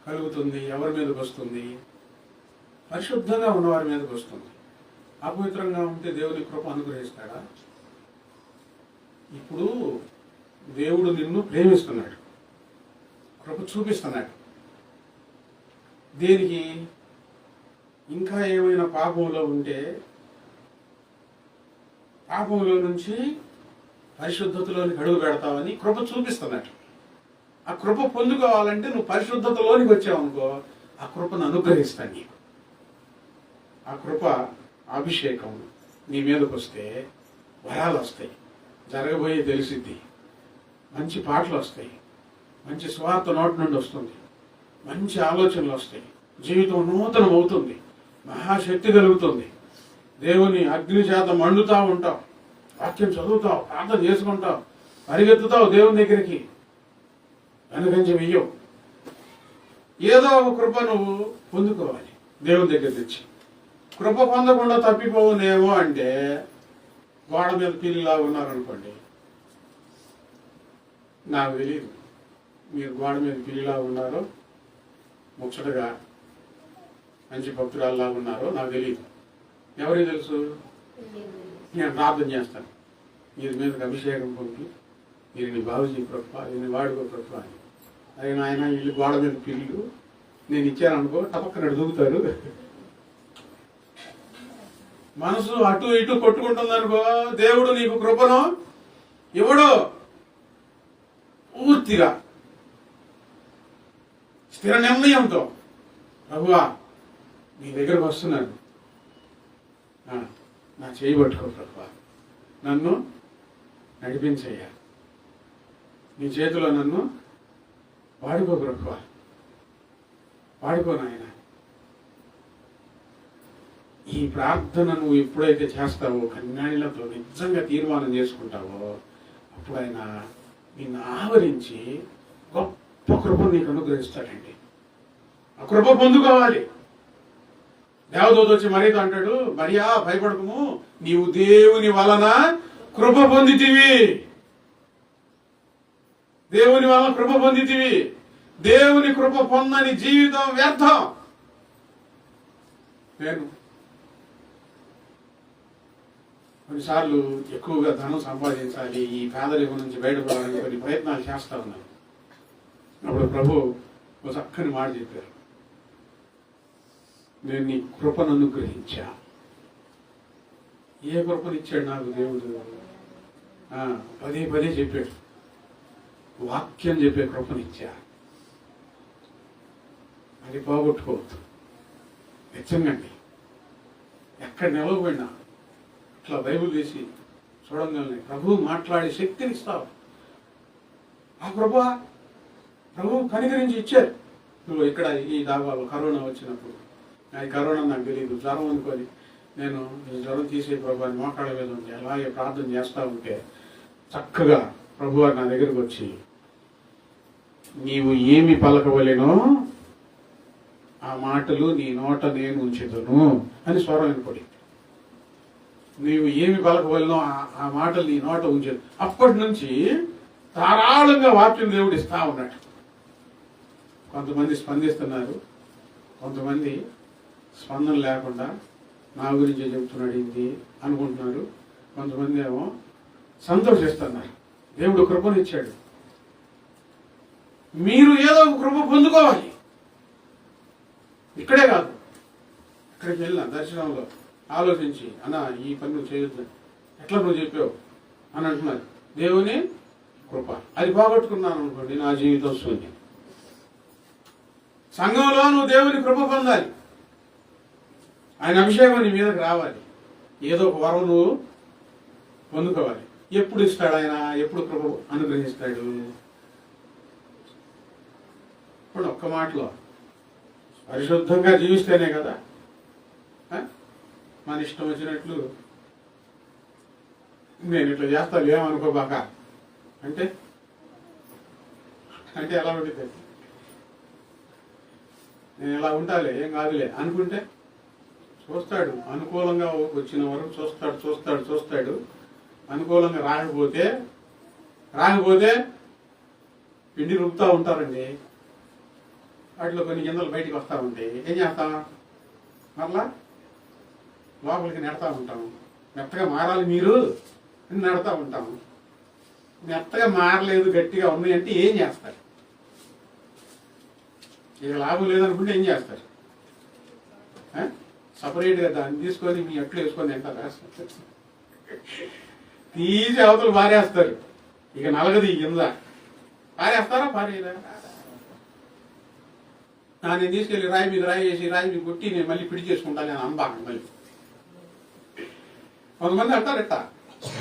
కలుగుతుంది? ఎవరి మీదకి వస్తుంది? పరిశుద్ధంగా ఉన్నవారి మీదకి వస్తుంది. అపవిత్రంగా ఉంటే దేవుని కృప అనుగ్రహిస్తాడా? ఇప్పుడు దేవుడు నిన్ను ప్రేమిస్తున్నాడు, కృప చూపిస్తున్నాడు. దేనికి? ఇంకా ఏమైనా పాపంలో ఉంటే పాపంలో నుంచి పరిశుద్ధతలోనికి అడుగు పెడతావని కృప చూపిస్తున్నాడు. ఆ కృప పొందుకోవాలంటే నువ్వు పరిశుద్ధతలోనికి వచ్చావనుకో, ఆ కృపను అనుగ్రహిస్తాను నీకు. ఆ కృప అభిషేకం నీ మీదకి వస్తే వరాలు వస్తాయి. జరగబోయే తెలిసిద్ది. మంచి పాటలు వస్తాయి, మంచి స్వార్థ నోటి నుండి వస్తుంది, మంచి ఆలోచనలు వస్తాయి, జీవితం నూతనం అవుతుంది, మహాశక్తి కలుగుతుంది. దేవుని అగ్ని చేత మండుతా ఉంటావు, వాక్యం చదువుతావు, ప్రార్థన చేసుకుంటావు, పరిగెత్తుతావు దేవుని దగ్గరికి, వెనకంచి వెయ్యవు. ఏదో ఒక కృప నువ్వు పొందుకోవాలి దేవుని దగ్గర తెచ్చి. కృప పొందకుండా తప్పిపోవునేమో అంటే గోడ మీద పిల్లిలాగా ఉన్నారనుకోండి, నాకు తెలియదు మీరు గోడ మీద పిల్లిలాగా ఉన్నారో, ముచ్చటగా మంచి భక్తురాల్లాగా ఉన్నారో నాకు తెలియదు. ఎవరికి తెలుసు? నేను ప్రార్థన చేస్తాను, మీరు మీదకి అభిషేకం పొంది మీరు నీ బాబుజీ కృప, నేను వాడుకో కృప అని. ఆయన ఆయన వీళ్ళు గోడ మీద పిల్లు నేను ఇచ్చాననుకో టపక్కన దూకుతారు. మనసు అటు ఇటు కొట్టుకుంటుందనుకో, దేవుడు నీకు కృపను ఇవ్వడు. పూర్తిగా స్థిర నిర్ణయంతో ప్రభువా నీ దగ్గరకు వస్తున్నాను, నా చేయి పట్టుకో ప్రభువా, నన్ను నడిపించయ్యా, నీ చేతిలో నన్ను వాడుకో ప్రభువా, వాడుకో నాయన. ఈ ప్రార్థన నువ్వు ఎప్పుడైతే చేస్తావో, కన్యాణిలతో నిజంగా తీర్మానం చేసుకుంటావో, అప్పుడు ఆయన నిన్ను ఆవరించి గొప్ప కృప నీకు అనుగ్రహిస్తాడండి. ఆ కృప పొందుకోవాలి. దేవదూత వచ్చి మరియతో అంటాడు, మరియా భయపడకము, నీవు దేవుని వలన కృప పొందితివి, దేవుని వలన కృప పొందితివి. దేవుని కృప పొందని జీవితం వ్యర్థం. నేను కొన్నిసార్లు ఎక్కువగా ధనం సంపాదించాలి, ఈ పేదరికం నుంచి బయటపడాలని కొన్ని ప్రయత్నాలు చేస్తా ఉన్నాను. అప్పుడు ప్రభు ఒక చక్కని మాట చెప్పారు, నేను నీ కృపను అనుగ్రహించా. ఏ కృపనిచ్చాడు నాకు దేవుడు? పదే పదే చెప్పాడు, వాక్యం చెప్పే కృపనిచ్చా. అది పోగొట్టుకోవద్దు. నిజంగండి, ఎక్కడ నిలవబడినా ఇట్లా బైబిల్ తీసి చూడంగానే ప్రభు మాట్లాడే శక్తిని ఇస్తావు. ఆ కృప ప్రభు కనికరించి ఇచ్చారు. నువ్వు ఇక్కడ ఈ దాబాలో కరోనా వచ్చినప్పుడు, అది కరోనా నాకు తెలియదు, జ్వరం అనుకొని నేను ఈ జ్వరం తీసే ప్రభు అని మోకాళ్ళ మీద ఉంటే అలాగే ప్రార్థన చేస్తూ ఉంటే చక్కగా ప్రభు నా దగ్గరకు వచ్చి, నీవు ఏమి పలకవలెనో ఆ మాటలు నీ నోట నేను ఉంచుదును అని స్వరం వినపడి, నీవు ఏమి పలకవలనో ఆ మాటలు నీ నోట ఉంచదు. అప్పటి నుంచి ధారాళంగా వాక్యం దేవుడు ఇస్తా ఉన్నాడు. కొంతమంది స్పందిస్తున్నారు, కొంతమంది స్పందన లేకుండా నా గురించే చెబుతున్నాడు ఇది అనుకుంటున్నారు, కొంతమంది ఏమో సంతోషిస్తున్నారు. దేవుడు కృపనిచ్చాడు. మీరు ఏదో ఒక కృప పొందుకోవాలి. ఇక్కడే కాదు, ఇక్కడికి వెళ్ళిన దర్శనంలో ఆలోచించి, అన్న ఈ పని నువ్వు చేయొద్దు, ఎట్లా నువ్వు చెప్పావు అని అంటున్నారు. దేవుని కృప అది పోగొట్టుకున్నాను అనుకోండి, నా జీవితం శూన్యం. సంఘంలో నువ్వు దేవుని కృప పొందాలి, ఆయన అభిషేకం నీ మీదకి రావాలి, ఏదో ఒక వరం నువ్వు పొందుకోవాలి. ఎప్పుడు ఇస్తాడు ఆయన? ఎప్పుడు కృప అనుగ్రహిస్తాడు? ఇప్పుడు ఒక్క మాటలో పరిశుద్ధంగా జీవిస్తేనే కదా. మన ఇష్టం వచ్చినట్లు నేను ఇట్లా చేస్తాను ఏమనుకోబాక అంటే అంటే ఎలా ఉంటుంది? నేను ఎలా ఉండాలి, ఏం కాదులే అనుకుంటే చూస్తాడు. అనుకూలంగా వచ్చిన వరకు చూస్తాడు చూస్తాడు చూస్తాడు. అనుకూలంగా రాకపోతే పిండి రుపుతూ ఉంటారండి. వాటిలో కొన్ని గింజలు బయటికి వస్తూ ఉంటాయి. ఏం చేస్తాం? మరలా లోపలికి నెడతా ఉంటాం. మెత్తగా మారాలి మీరు అని నెడతా ఉంటాం. మెత్తగా మారలేదు, గట్టిగా ఉన్నాయి అంటే ఏం చేస్తారు? ఇక లాభం లేదనుకుంటే ఏం చేస్తారు? సపరేట్గా దాన్ని తీసుకొని మీ ఎట్లు వేసుకొని తింటారా? తీసి అవతలు పారేస్తారు. ఇక నలగది కింద పారేస్తారా? పారేయరా? నేను తీసుకెళ్ళి రాయి మీద రాయి వేసి రాయి మీద కొట్టి నేను మళ్ళీ పిడి చేసుకుంటాను నేను అంబాను. మళ్ళీ కొంతమంది అంటారు ఎట్టా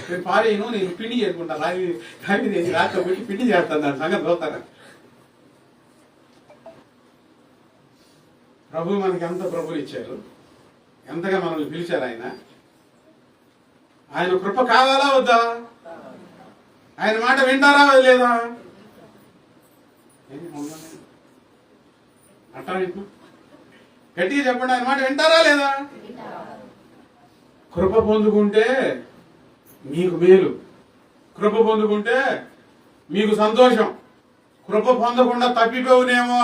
నేను పారేయను, నేను పిండి చేసుకుంటా, కానీ నేను రాకపోయి పిండి చేస్తాను, దాని సంగతి చూస్తాను. ప్రభు మనకి ఎంత ప్రభులు ఇచ్చారు, ఎంతగా మనల్ని పిలిచారు ఆయన కృప కావాలా వద్దా? ఆయన మాట వింటారా లేదా? అంటారా? గట్టిగా చెప్పండి, ఆయన మాట వింటారా లేదా? కృప పొందుకుంటే మీకు మేలు, కృప పొందుకుంటే మీకు సంతోషం. కృప పొందకుండా తప్పిపోవునేమో,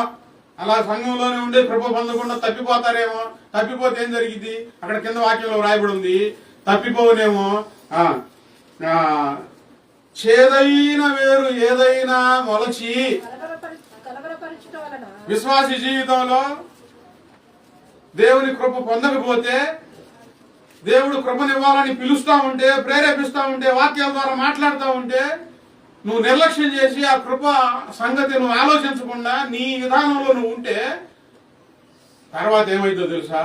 అలా సంఘంలోనే ఉండే కృప పొందకుండా తప్పిపోతారేమో. తప్పిపోతే ఏం జరిగింది? అక్కడ కింద వాక్యంలో రాయబడి ఉంది, తప్పిపోవునేమో. చేదైన వేరు ఏదైనా మొలచి విశ్వాసి జీవితంలో దేవుని కృప పొందకపోతే, దేవుడు కృపనివ్వాలని పిలుస్తా ఉంటే, ప్రేరేపిస్తా ఉంటే, వాక్యాల ద్వారా మాట్లాడుతూ ఉంటే నువ్వు నిర్లక్ష్యం చేసి ఆ కృప సంగతి నువ్వు ఆలోచించకుండా నీ విధానంలో నువ్వు ఉంటే తర్వాత ఏమైందో తెలుసా?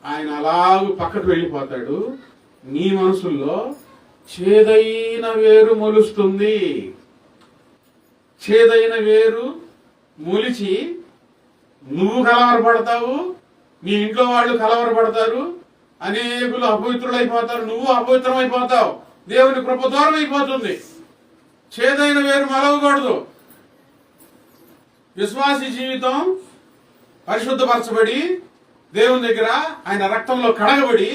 ఆయన అలాగూ పక్కకు వెళ్ళిపోతాడు. నీ మనసుల్లో చేదైన వేరు మొలుస్తుంది. చేదైన వేరు మొలిచి నువ్వు కలవరపడతావు, నీ ఇంట్లో వాళ్ళు కలవరపడతారు, అనేకులు అపవిత్రులైపోతారు, నువ్వు అపవిత్రమైపోతావు, దేవుని కృప దూరం అయిపోతుంది. చేదైన వేరు మొలవకూడదు. విశ్వాసి జీవితం పరిశుద్ధపరచబడి దేవుని దగ్గర ఆయన రక్తంలో కడగబడి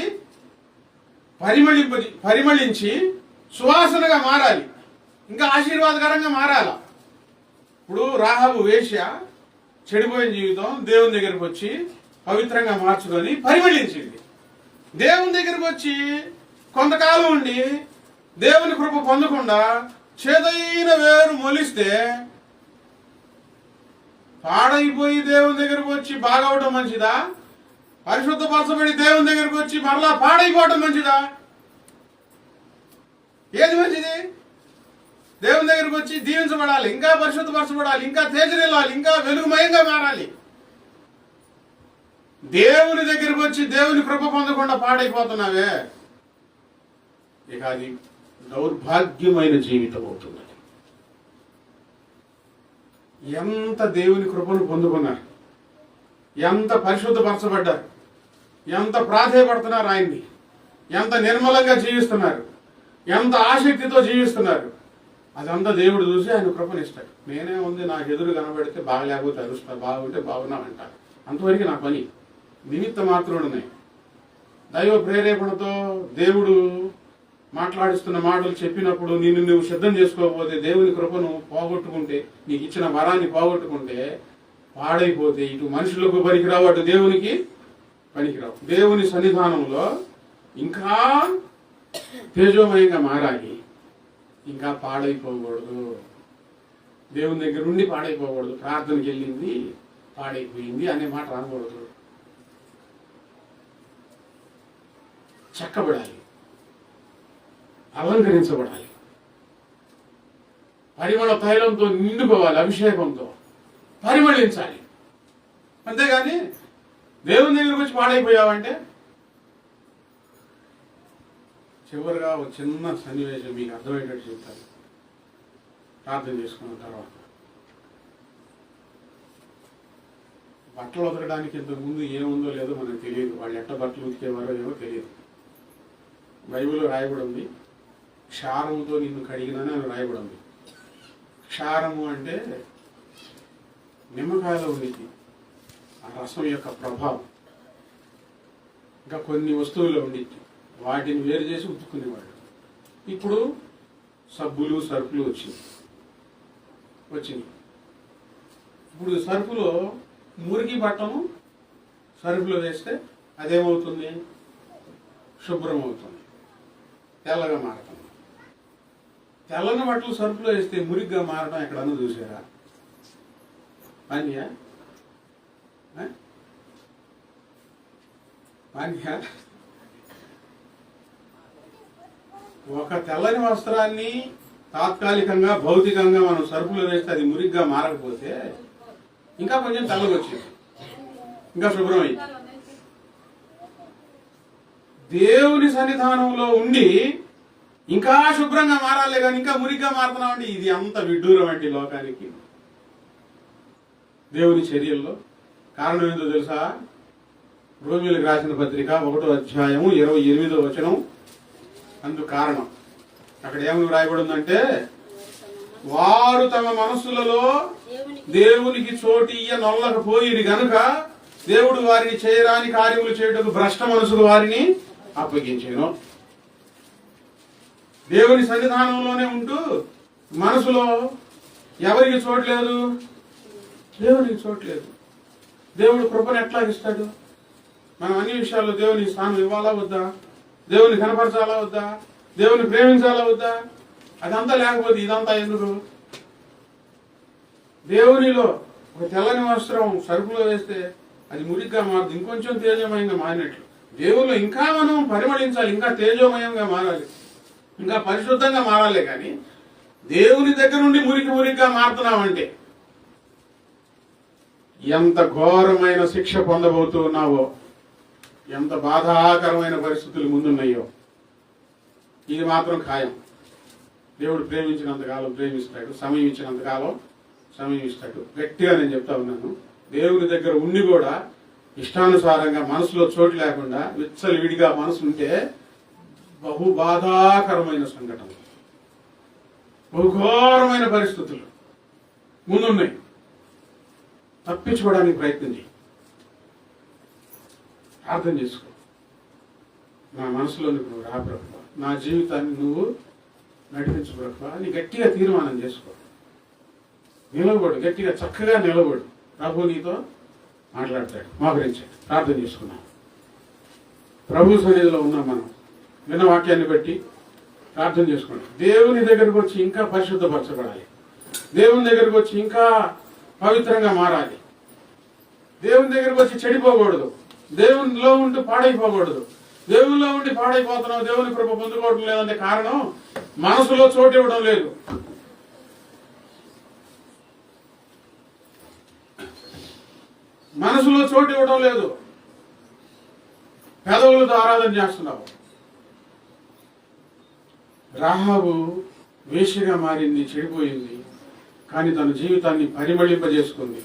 పరిమళించి సువాసనగా మారాలి, ఇంకా ఆశీర్వాదకరంగా మారాల. ఇప్పుడు రాహాబు వేశ్య చెడిపోయిన జీవితం దేవుని దగ్గరకు వచ్చి పవిత్రంగా మార్చుకొని పరిమళించింది. దేవుని దగ్గరకు వచ్చి కొంతకాలం ఉండి దేవుని కృప పొందకుండా చేదైన వేరు మొలిస్తే పాడైపోయి దేవుని దగ్గరకు వచ్చి బాగవడం మంచిదా? పరిశుద్ధపరచబడి దేవుని దగ్గరకు వచ్చి మరలా పాడైపోవడం మంచిదా? ఏది మంచిది? దేవుని దగ్గరకు వచ్చి దీవించబడాలి, ఇంకా పరిశుద్ధపరచబడాలి, ఇంకా తేజరిల్లాలి, ఇంకా వెలుగుమయంగా మారాలి. దేవుని దగ్గరకు వచ్చి దేవుని కృప పొందకుండా పాడైపోతున్నావే, ఇక అది దౌర్భాగ్యమైన జీవితం అవుతుంది. ఎంత దేవుని కృపను పొందుకున్నారు, ఎంత పరిశుద్ధపరచబడ్డారు, ఎంత ప్రాధేయపడుతున్నారు ఆయన్ని, ఎంత నిర్మలంగా జీవిస్తున్నారు, ఎంత ఆసక్తితో జీవిస్తున్నారు. అదంతా దేవుడు చూసి ఆయన కృపనిస్తాడు. నేనే ఉంది, నాకు ఎదురు కనబడితే బాగలేకపోతే అరుస్తా, బాగుంటే బాగున్నామంటారు. అంతవరకు నా పని. నిమిత్త మాత్రుడున్నాయి. దైవ ప్రేరేపణతో దేవుడు మాట్లాడిస్తున్న మాటలు చెప్పినప్పుడు నిన్ను నువ్వు సిద్ధం చేసుకోకపోతే, దేవుని కృపను పోగొట్టుకుంటే, నీకు ఇచ్చిన వరాన్ని పోగొట్టుకుంటే పాడైపోతే ఇటు మనుషులకు పనికిరావు, అటు దేవునికి పనికిరావు. దేవుని సన్నిధానంలో ఇంకా తేజోమయంగా మారాలి, ఇంకా పాడైపోకూడదు. దేవుని దగ్గర నుండి పాడైపోకూడదు. ప్రార్థనకి వెళ్ళింది పాడైపోయింది అనే మాట రాకూడదు. చెక్కబడాలి, అలంకరించబడాలి, పరిమళ తైలంతో నిండుకోవాలి, అభిషేకంతో పరిమళించాలి. అంతేగాని దేవుని దగ్గరకు వచ్చి పాడైపోయావంటే. చివరిగా ఒక చిన్న సన్నివేశం మీకు అర్థమయ్యేటట్టు చెప్తాను ప్రార్థన చేసుకున్న తర్వాత. బట్టలు ఉతకడానికి ఇంతకుముందు ఏముందో లేదో మనకు తెలియదు, వాళ్ళు ఎట్ట బట్టలు ఉతికేవారో ఏమో తెలియదు. బైబిల్లో రాయబడి ఉంది, క్షారంతో నిన్ను కడిగినని అని రాయబడి ఉంది. క్షారము అంటే నిమ్మకాయలో ఉండిద్ది ఆ రసం యొక్క ప్రభావం. ఇంకా కొన్ని వస్తువుల్లో ఉండిద్ది, వాటిని వేరు చేసి ఉతుక్కునేవాడు. ఇప్పుడు సబ్బులు సర్ఫులు వచ్చినాయి. ఇప్పుడు సర్ఫులో మురికి బట్టను సర్ఫులో వేస్తే అదేమవుతుంది? శుభ్రం అవుతుంది, తెల్లగా మారుతుంది. తెల్లని బట్టలు సర్ఫులో వేస్తే మురిగ్గా మారడం ఎక్కడన్నా చూసారా? మాన్యా మాన్యా ఒక తెల్లని వస్త్రాన్ని తాత్కాలికంగా భౌతికంగా మనం సరుకులో వేస్తే అది మురిగ్గా మారకపోతే ఇంకా కొంచెం తెల్లగా వచ్చింది, ఇంకా శుభ్రం అయింది. దేవుని సన్నిధానంలో ఉండి ఇంకా శుభ్రంగా మారాలే కానీ ఇంకా మురిగ్గా మారుతున్నామండి. ఇది అంత విడ్డూరం అండి లోకానికి, దేవుని చర్యల్లో. కారణం ఏంటో తెలుసా? రోమీయులకు రాసిన పత్రిక 1వ అధ్యాయము 28వ వచనం. అందుకు కారణం అక్కడ ఏమని రాయబడి ఉందంటే, వారు తమ మనస్సులలో దేవునికి చోటియ్య నొల్లకపోయిరి గనుక దేవుడు వారిని చేయరాని కార్యములు చేయుటకు భ్రష్ట మనసులు వారిని అప్పగించెను. దేవుని సన్నిధానంలోనే ఉంటూ మనసులో ఎవరికి చోట్లేదు? దేవునికి చోట్లేదు. దేవుడు కృపను ఎట్లా ఇస్తాడు? మనం అన్ని విషయాల్లో దేవునికి స్థానం ఇవ్వాలా వద్దా? దేవుని కనపరచాలా వద్దా? దేవుని ప్రేమించాలా వద్దా? అదంతా లేకపోతే ఇదంతా ఎందుకు? దేవునిలో ఒక తెల్లని వస్త్రం సరుకులో వేస్తే అది మురిగ్గా మారుతుంది, ఇంకొంచెం తేజోమయంగా మారినట్లు. దేవుళ్ళు ఇంకా మనం పరిమళించాలి, ఇంకా తేజోమయంగా మారాలి, ఇంకా పరిశుద్ధంగా మారాలి. కానీ దేవుని దగ్గర నుండి మురికిగా మారుతున్నామంటే ఎంత ఘోరమైన శిక్ష పొందబోతున్నావో, ఎంత బాధాకరమైన పరిస్థితులు ముందున్నాయో ఇది మాత్రం ఖాయం. దేవుడు ప్రేమించినంతకాలం ప్రేమిస్తాడు, సమయం ఇచ్చినంతకాలం సమయం ఇస్తాడు. గట్టిగా నేను చెప్తా ఉన్నాను, దేవుని దగ్గర ఉండి కూడా ఇష్టానుసారంగా మనసులో చోటు లేకుండా విచ్చలవిడిగా మనసు ఉంటే బహు బాధాకరమైన సంఘటన, బహుఘోరమైన పరిస్థితులు ముందున్నాయి. తప్పించుకోవడానికి ప్రయత్నం చేయి, ప్రార్థన చేసుకో. నా మనసులో నువ్వు రా ప్రభువా, నా జీవితాన్ని నువ్వు నడిపించు ప్రభువా అని గట్టిగా తీర్మానం చేసుకో. నిలబడు, గట్టిగా చక్కగా నిలబడు. ప్రభు నీతో మాట్లాడతాడు, మోకరించాడు. ప్రార్థన చేసుకున్నాం. ప్రభు సన్నిధిలో ఉన్నాం మనం. విన్న వాక్యాన్ని బట్టి ప్రార్థన చేసుకోండి. దేవుని దగ్గరకు వచ్చి ఇంకా పరిశుద్ధపరచబడాలి, దేవుని దగ్గరకు వచ్చి ఇంకా పవిత్రంగా మారాలి, దేవుని దగ్గరకు వచ్చి చెడిపోకూడదు, దేవునిలో ఉంటూ పాడైపోకూడదు. దేవునిలో ఉండి పాడైపోతున్నావు, దేవుని కృప పొందుకోవడం లేదంటే కారణం మనసులో చోటు ఇవ్వడం లేదు. మనసులో చోటు ఇవ్వడం లేదు, పెదవులతో ఆరాధన చేస్తున్నావు. రాహాబు వేశ్యగా మారింది, చెడిపోయింది. కానీ తన జీవితాన్ని పరిమళింపజేసుకుంది,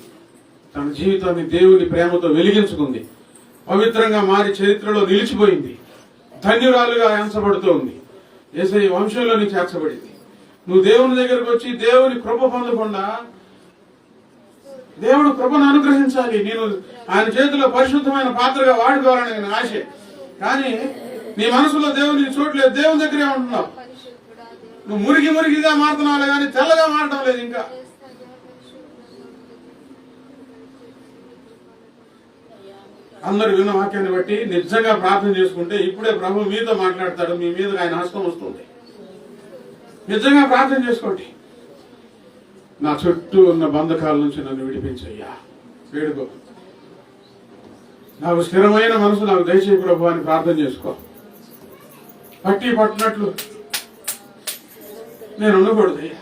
తన జీవితాన్ని దేవుని ప్రేమతో వెలిగించుకుంది, పవిత్రంగా మారి చరిత్రలో నిలిచిపోయింది, ధన్యురాలుగా ఎంచబడుతూ ఉంది, యేసయ్య వంశంలోని చేర్చబడింది. నువ్వు దేవుని దగ్గరకు వచ్చి దేవుని కృప పొందకుండా, దేవుడు కృపను అనుగ్రహించాలి, నేను ఆయన చేతిలో పరిశుద్ధమైన పాత్రగా వాడుకోవాలని నేను ఆశ. కానీ నీ మనసులో దేవునికి చోట్లేదు, దేవుని దగ్గరే ఉంటున్నావు. నువ్వు మురిగిగా మారుతున్నావు కానీ తెల్లగా మారడం లేదు. ఇంకా అందరు విన్న వాక్యాన్ని బట్టి నిజంగా ప్రార్థన చేసుకుంటే ఇప్పుడే ప్రభు మీతో మాట్లాడతాడు, మీ మీద ఆయన హస్తం వస్తుంది. నిజంగా ప్రార్థన చేసుకోండి. నా చుట్టూ ఉన్న బంధకాల నుంచి నన్ను విడిపించయ్యా, వేడుకో. నాకు స్థిరమైన మనసు నాకు దయచేయి ప్రభు అని ప్రార్థన చేసుకో. పట్టినట్లు నేను ఉండకూడదయ్యా,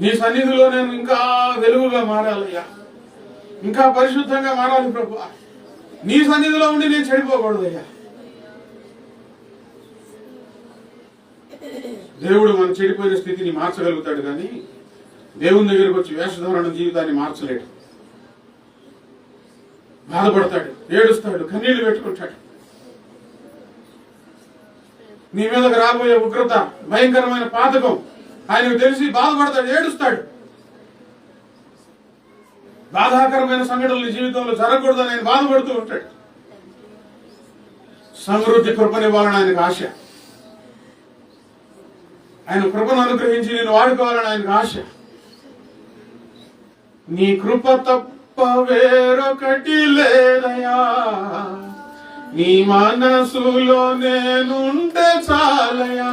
నీ సన్నిధిలో నేను ఇంకా వెలుగుగా మారాలయ్యా, ఇంకా పరిశుద్ధంగా మారాలి ప్రభు. నీ సన్నిధిలో ఉండి నేను చెడిపోకూడదయ్యా. దేవుడు మన చెడిపోయిన స్థితిని మార్చగలుగుతాడు, కానీ దేవుని దగ్గరకు వచ్చి వేషధారణ జీవితాన్ని మార్చలేడు. బాధపడతాడు, ఏడుస్తాడు, కన్నీళ్లు పెట్టుకుంటాడు. నీ మీదకి రాబోయే ఉగ్రత, భయంకరమైన పాతకం ఆయనకు తెలిసి బాధపడతాడు, ఏడుస్తాడు. బాధాకరమైన సంఘటనలు జీవితంలో జరగకూడదని ఆయన బాధపడుతూ ఉంటాడు. సమృద్ధి కృపనివ్వాలని ఆయనకు ఆశ, ఆయన కృపను అనుగ్రహించి నేను వాడుకోవాలని ఆయనకు ఆశ. నీ కృప తప్ప వేరొకటి లేదయా, నీ మనసులో నేనుంటే చాలయా.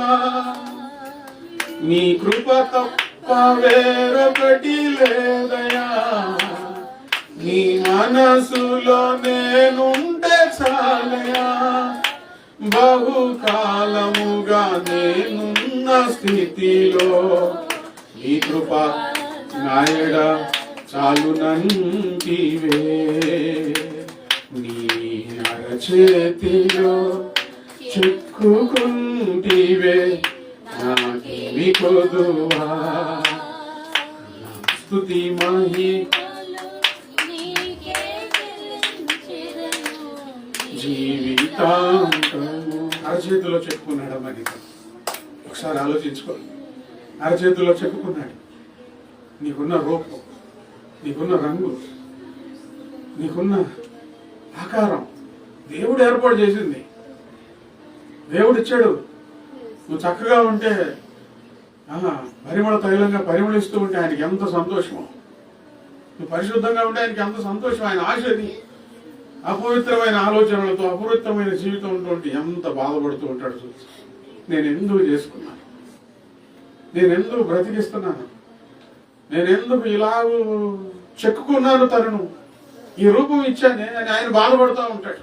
నీ కృప తప్ప వేరొకటి లేదయా, నీ మనసులో నేనుంటే చాలయా. బహుకాలముగా నేనున్న స్థితిలో నీ కృప నాయడ చాలునంటివే. నీ అరచేతిలో చిక్కుకుంటివే, కొదువా స్తుతి మహి జీవితాంతము. అరచేతిలో చెప్పుకున్నాడు మరి, ఒకసారి ఆలోచించుకో. అరచేతిలో చెప్పుకున్నాడు. నీకున్న రూపం, నీకున్న రంగు, నీకున్న ఆకారం దేవుడు ఏర్పాటు చేసింది, దేవుడు ఇచ్చాడు. నువ్వు చక్కగా ఉంటే, పరిమళ తైలంగా పరిమళిస్తూ ఉంటే ఆయనకి ఎంత సంతోషమో. నువ్వు పరిశుద్ధంగా ఉంటే ఆయనకి ఎంత సంతోషం. ఆయన ఆశది అపవిత్రమైన ఆలోచనలతో అపవిత్రమైన జీవితంతో ఎంత బాధపడుతూ ఉంటాడు. చూసి నేను ఎందుకు చేసుకున్నాను, నేను ఎందుకు బ్రతికిస్తున్నాను, నేను ఎందుకు ఇలాగూ చెక్కుకున్నాను, తనను ఈ రూపం ఇచ్చానే అని ఆయన బాధపడుతూ ఉంటాడు.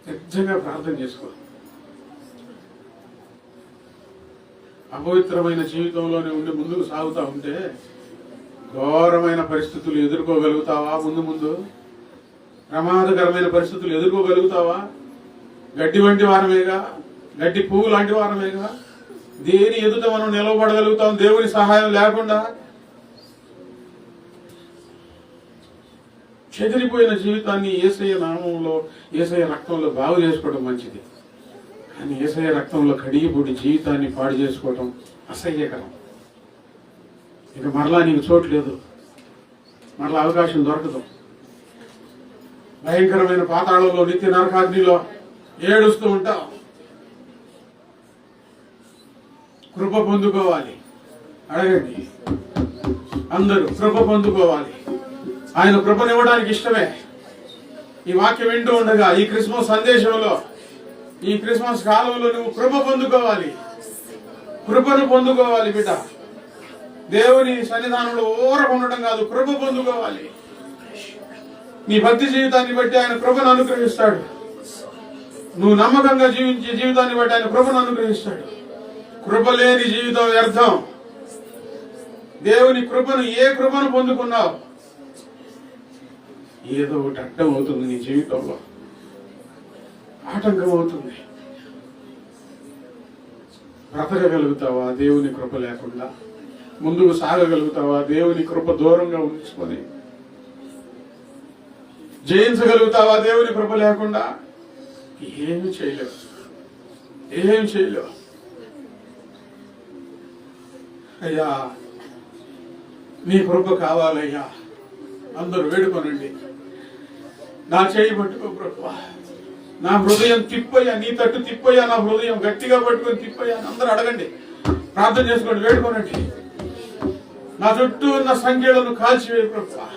నిజంగా ప్రార్థన చేసుకో. అపవిత్రమైన జీవితంలోనే ఉండి ముందుకు సాగుతూ ఉంటే ఘోరమైన పరిస్థితులు ఎదుర్కోగలుగుతావా? ముందు ప్రమాదకరమైన పరిస్థితులు ఎదుర్కోగలుగుతావా? గడ్డి వంటి వారమేగా, గడ్డి పువ్వు లాంటి వారమేగా. దేని ఎదుట మనం నిలవబడగలుగుతాం దేవుని సహాయం లేకుండా? చెదిరిపోయిన జీవితాన్ని యేసయ్య నామంలో, యేసయ్య రక్తంలో బాగు చేసుకోవడం మంచిది. కానీ యేసయ్య రక్తంలో కడిగిపూడి జీవితాన్ని పాడు చేసుకోవడం అసహ్యకరం. ఇక మరలా నీకు చోటు లేదు, మరలా అవకాశం దొరకదు. భయంకరమైన పాతాళంలో, నిత్య నరకాగ్నిలో ఏడుస్తూ ఉంటావు. కృప పొందుకోవాలి. అడగండి అందరూ, కృప పొందుకోవాలి. ఆయన కృపనివ్వడానికి ఇష్టమే. ఈ వాక్యం వింటూ ఉండగా, ఈ క్రిస్మస్ సందేశంలో, ఈ క్రిస్మస్ కాలంలో నువ్వు కృప పొందుకోవాలి. కృపను పొందుకోవాలి బిడ్డ. దేవుని సన్నిధానంలో ఊరక ఉండటం కాదు, కృప పొందుకోవాలి. నీ భక్తి జీవితాన్ని బట్టి ఆయన కృపను అనుగ్రహిస్తాడు. నువ్వు నమ్మకంగా జీవించే జీవితాన్ని బట్టి ఆయన కృపను అనుగ్రహిస్తాడు. కృప లేని జీవితం వ్యర్థం. దేవుని కృపను, ఏ కృపను పొందుకున్నావు, ఏదో ఒకటి అడ్డం అవుతుంది నీ జీవితంలో, ఆటంకం అవుతుంది. బ్రతకగలుగుతావా దేవుని కృప లేకుండా? ముందుకు సాగగలుగుతావా దేవుని కృప దూరంగా ఉంచుకొని? జయించగలుగుతావా దేవుని కృప లేకుండా? ఏమి చేయలేవు, ఏం చేయలేవు. అయ్యా నీ కృప కావాలయ్యా. అందరూ వేడుకోనండి. నా చేయి పట్టుకో ప్రభువా, నా హృదయం తిప్పయ్యా, నీ తట్టు తిప్పయ్యా, నా హృదయం గట్టిగా పట్టుకొని తిప్పయ్యా అని అందరూ అడగండి. ప్రార్థన చేసుకోండి, వేడుకోనండి. నా చుట్టూ ఉన్న సంఖ్యలను కాల్చివేయి ప్రభువా,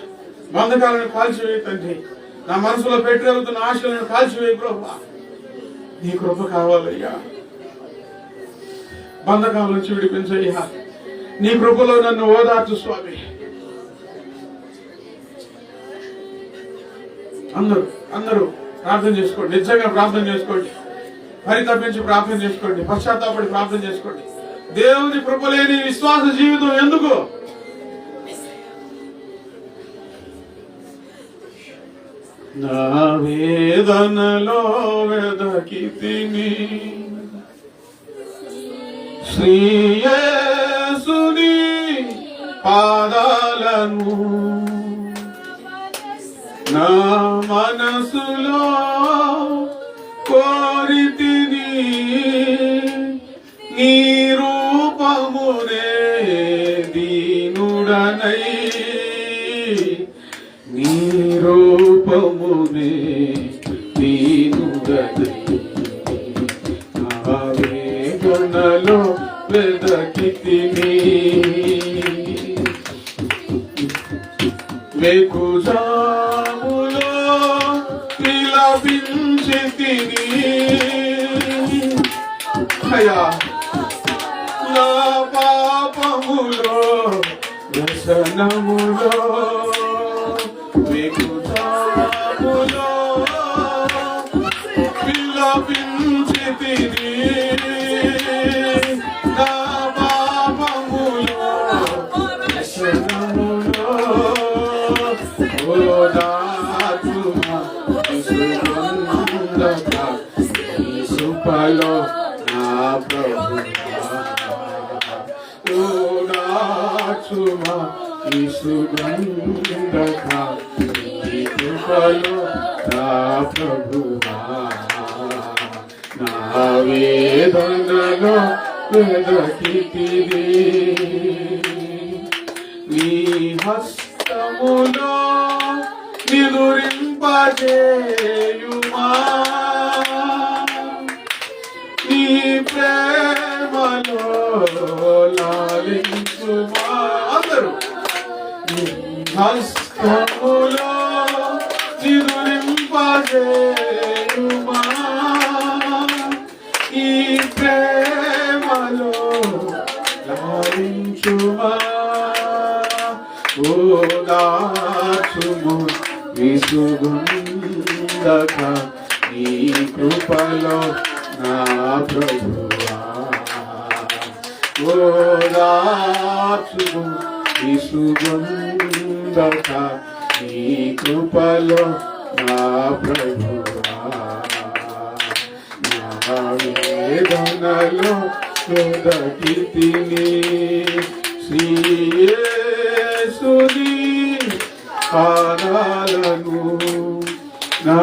బంధకాలను కాల్చివేయి తండ్రి. నా మనసులో పెట్టగలుగుతున్న ఆశలను కాల్చివేయి ప్రభువా. నీ కృప కావాలయ్యా. బంధకాల నుంచి విడిపించయ్యా. నీ కృపలో నన్ను ఓదార్చు స్వామి. అందరూ ప్రార్థన చేసుకోండి. నిజంగా ప్రార్థన చేసుకోండి. పరితపించి ప్రార్థన చేసుకోండి. పశ్చాత్తాపడి ప్రార్థన చేసుకోండి. దేవుని కృప లేని విశ్వాస జీవితం ఎందుకు? నా వేదనలో వెదకితిని శ్రీ యేసుని పాదాలను, నా మనసులో కోరితిని నీ రూపమునే దీనుడనై, నీ రూపమునే దీనుడనై. నా వేదనలో వెదకితిని వెకుజాములో విలపించితిని అయ్యా. నా పాపములో వ్యసనములో వెకుజాములో విలపించితిని. నా పాపములో వ్యసనములో సుపలో నా ప్రభు ఓదార్చుమా ఈ సుగంధక నీ కృపలో నా ప్రభువా నా వేదనలో వెదకితివి నీ హస్తములో నిదురింపజేయుమా నీ ప్రేమలో లాలించుమా అందరూ నీ హస్తములో నిదురింపజేయుమా ఈ ప్రేమలో లాలించుమా ఓదార్చుము విసుగుందక నీ కృపలో నా ప్రభువా ఓదార్చుము విసుగుందక నీ కృపలో నా ప్రభువా నా వేదనలో వెదకితిని శ్రీయేసుని పాదాలను నా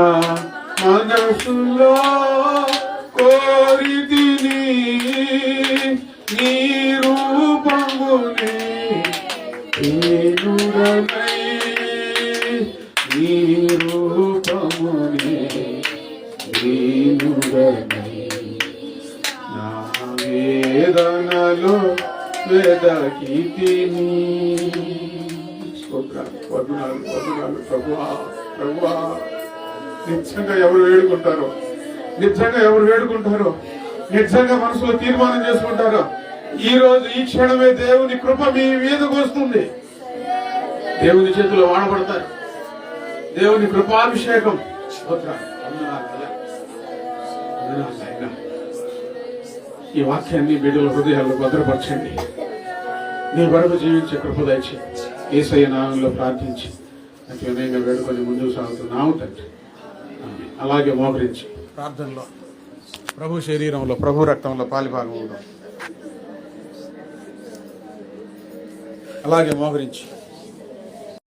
మనసులో కోరితిని నీ రూపముని ఏనుడనై నీ రూపముని ఏనుడనై నా వేదనలో వెదకితిని వందనాలు వందనాలు ప్రభువా ప్రభువా నిజంగా ఎవరు వేడుకుంటారో నిజంగా మనసులో తీర్మానం చేసుకుంటారో ఈ రోజు ఈ క్షణమే దేవుని కృప మీ మీదకు వస్తుంది. దేవుని చేతిలో వాడబడతారు. దేవుని కృపాభిషేకం ఈ వాక్యాన్ని బిడ్డల హృదయాల్లో భద్రపరచండి. నీ కొరకు జీవించే కృప దయచి యేసయ్య నామంలో ప్రార్థించి అతి వినయంగా వేడుకొని ముందుకు సాగుతున్నాము తండ్రి. అలాగే మోకరించి ప్రార్థనలో ప్రభు శరీరంలో ప్రభు రక్తంలో పాలిభాగం అలాగే మోకరించి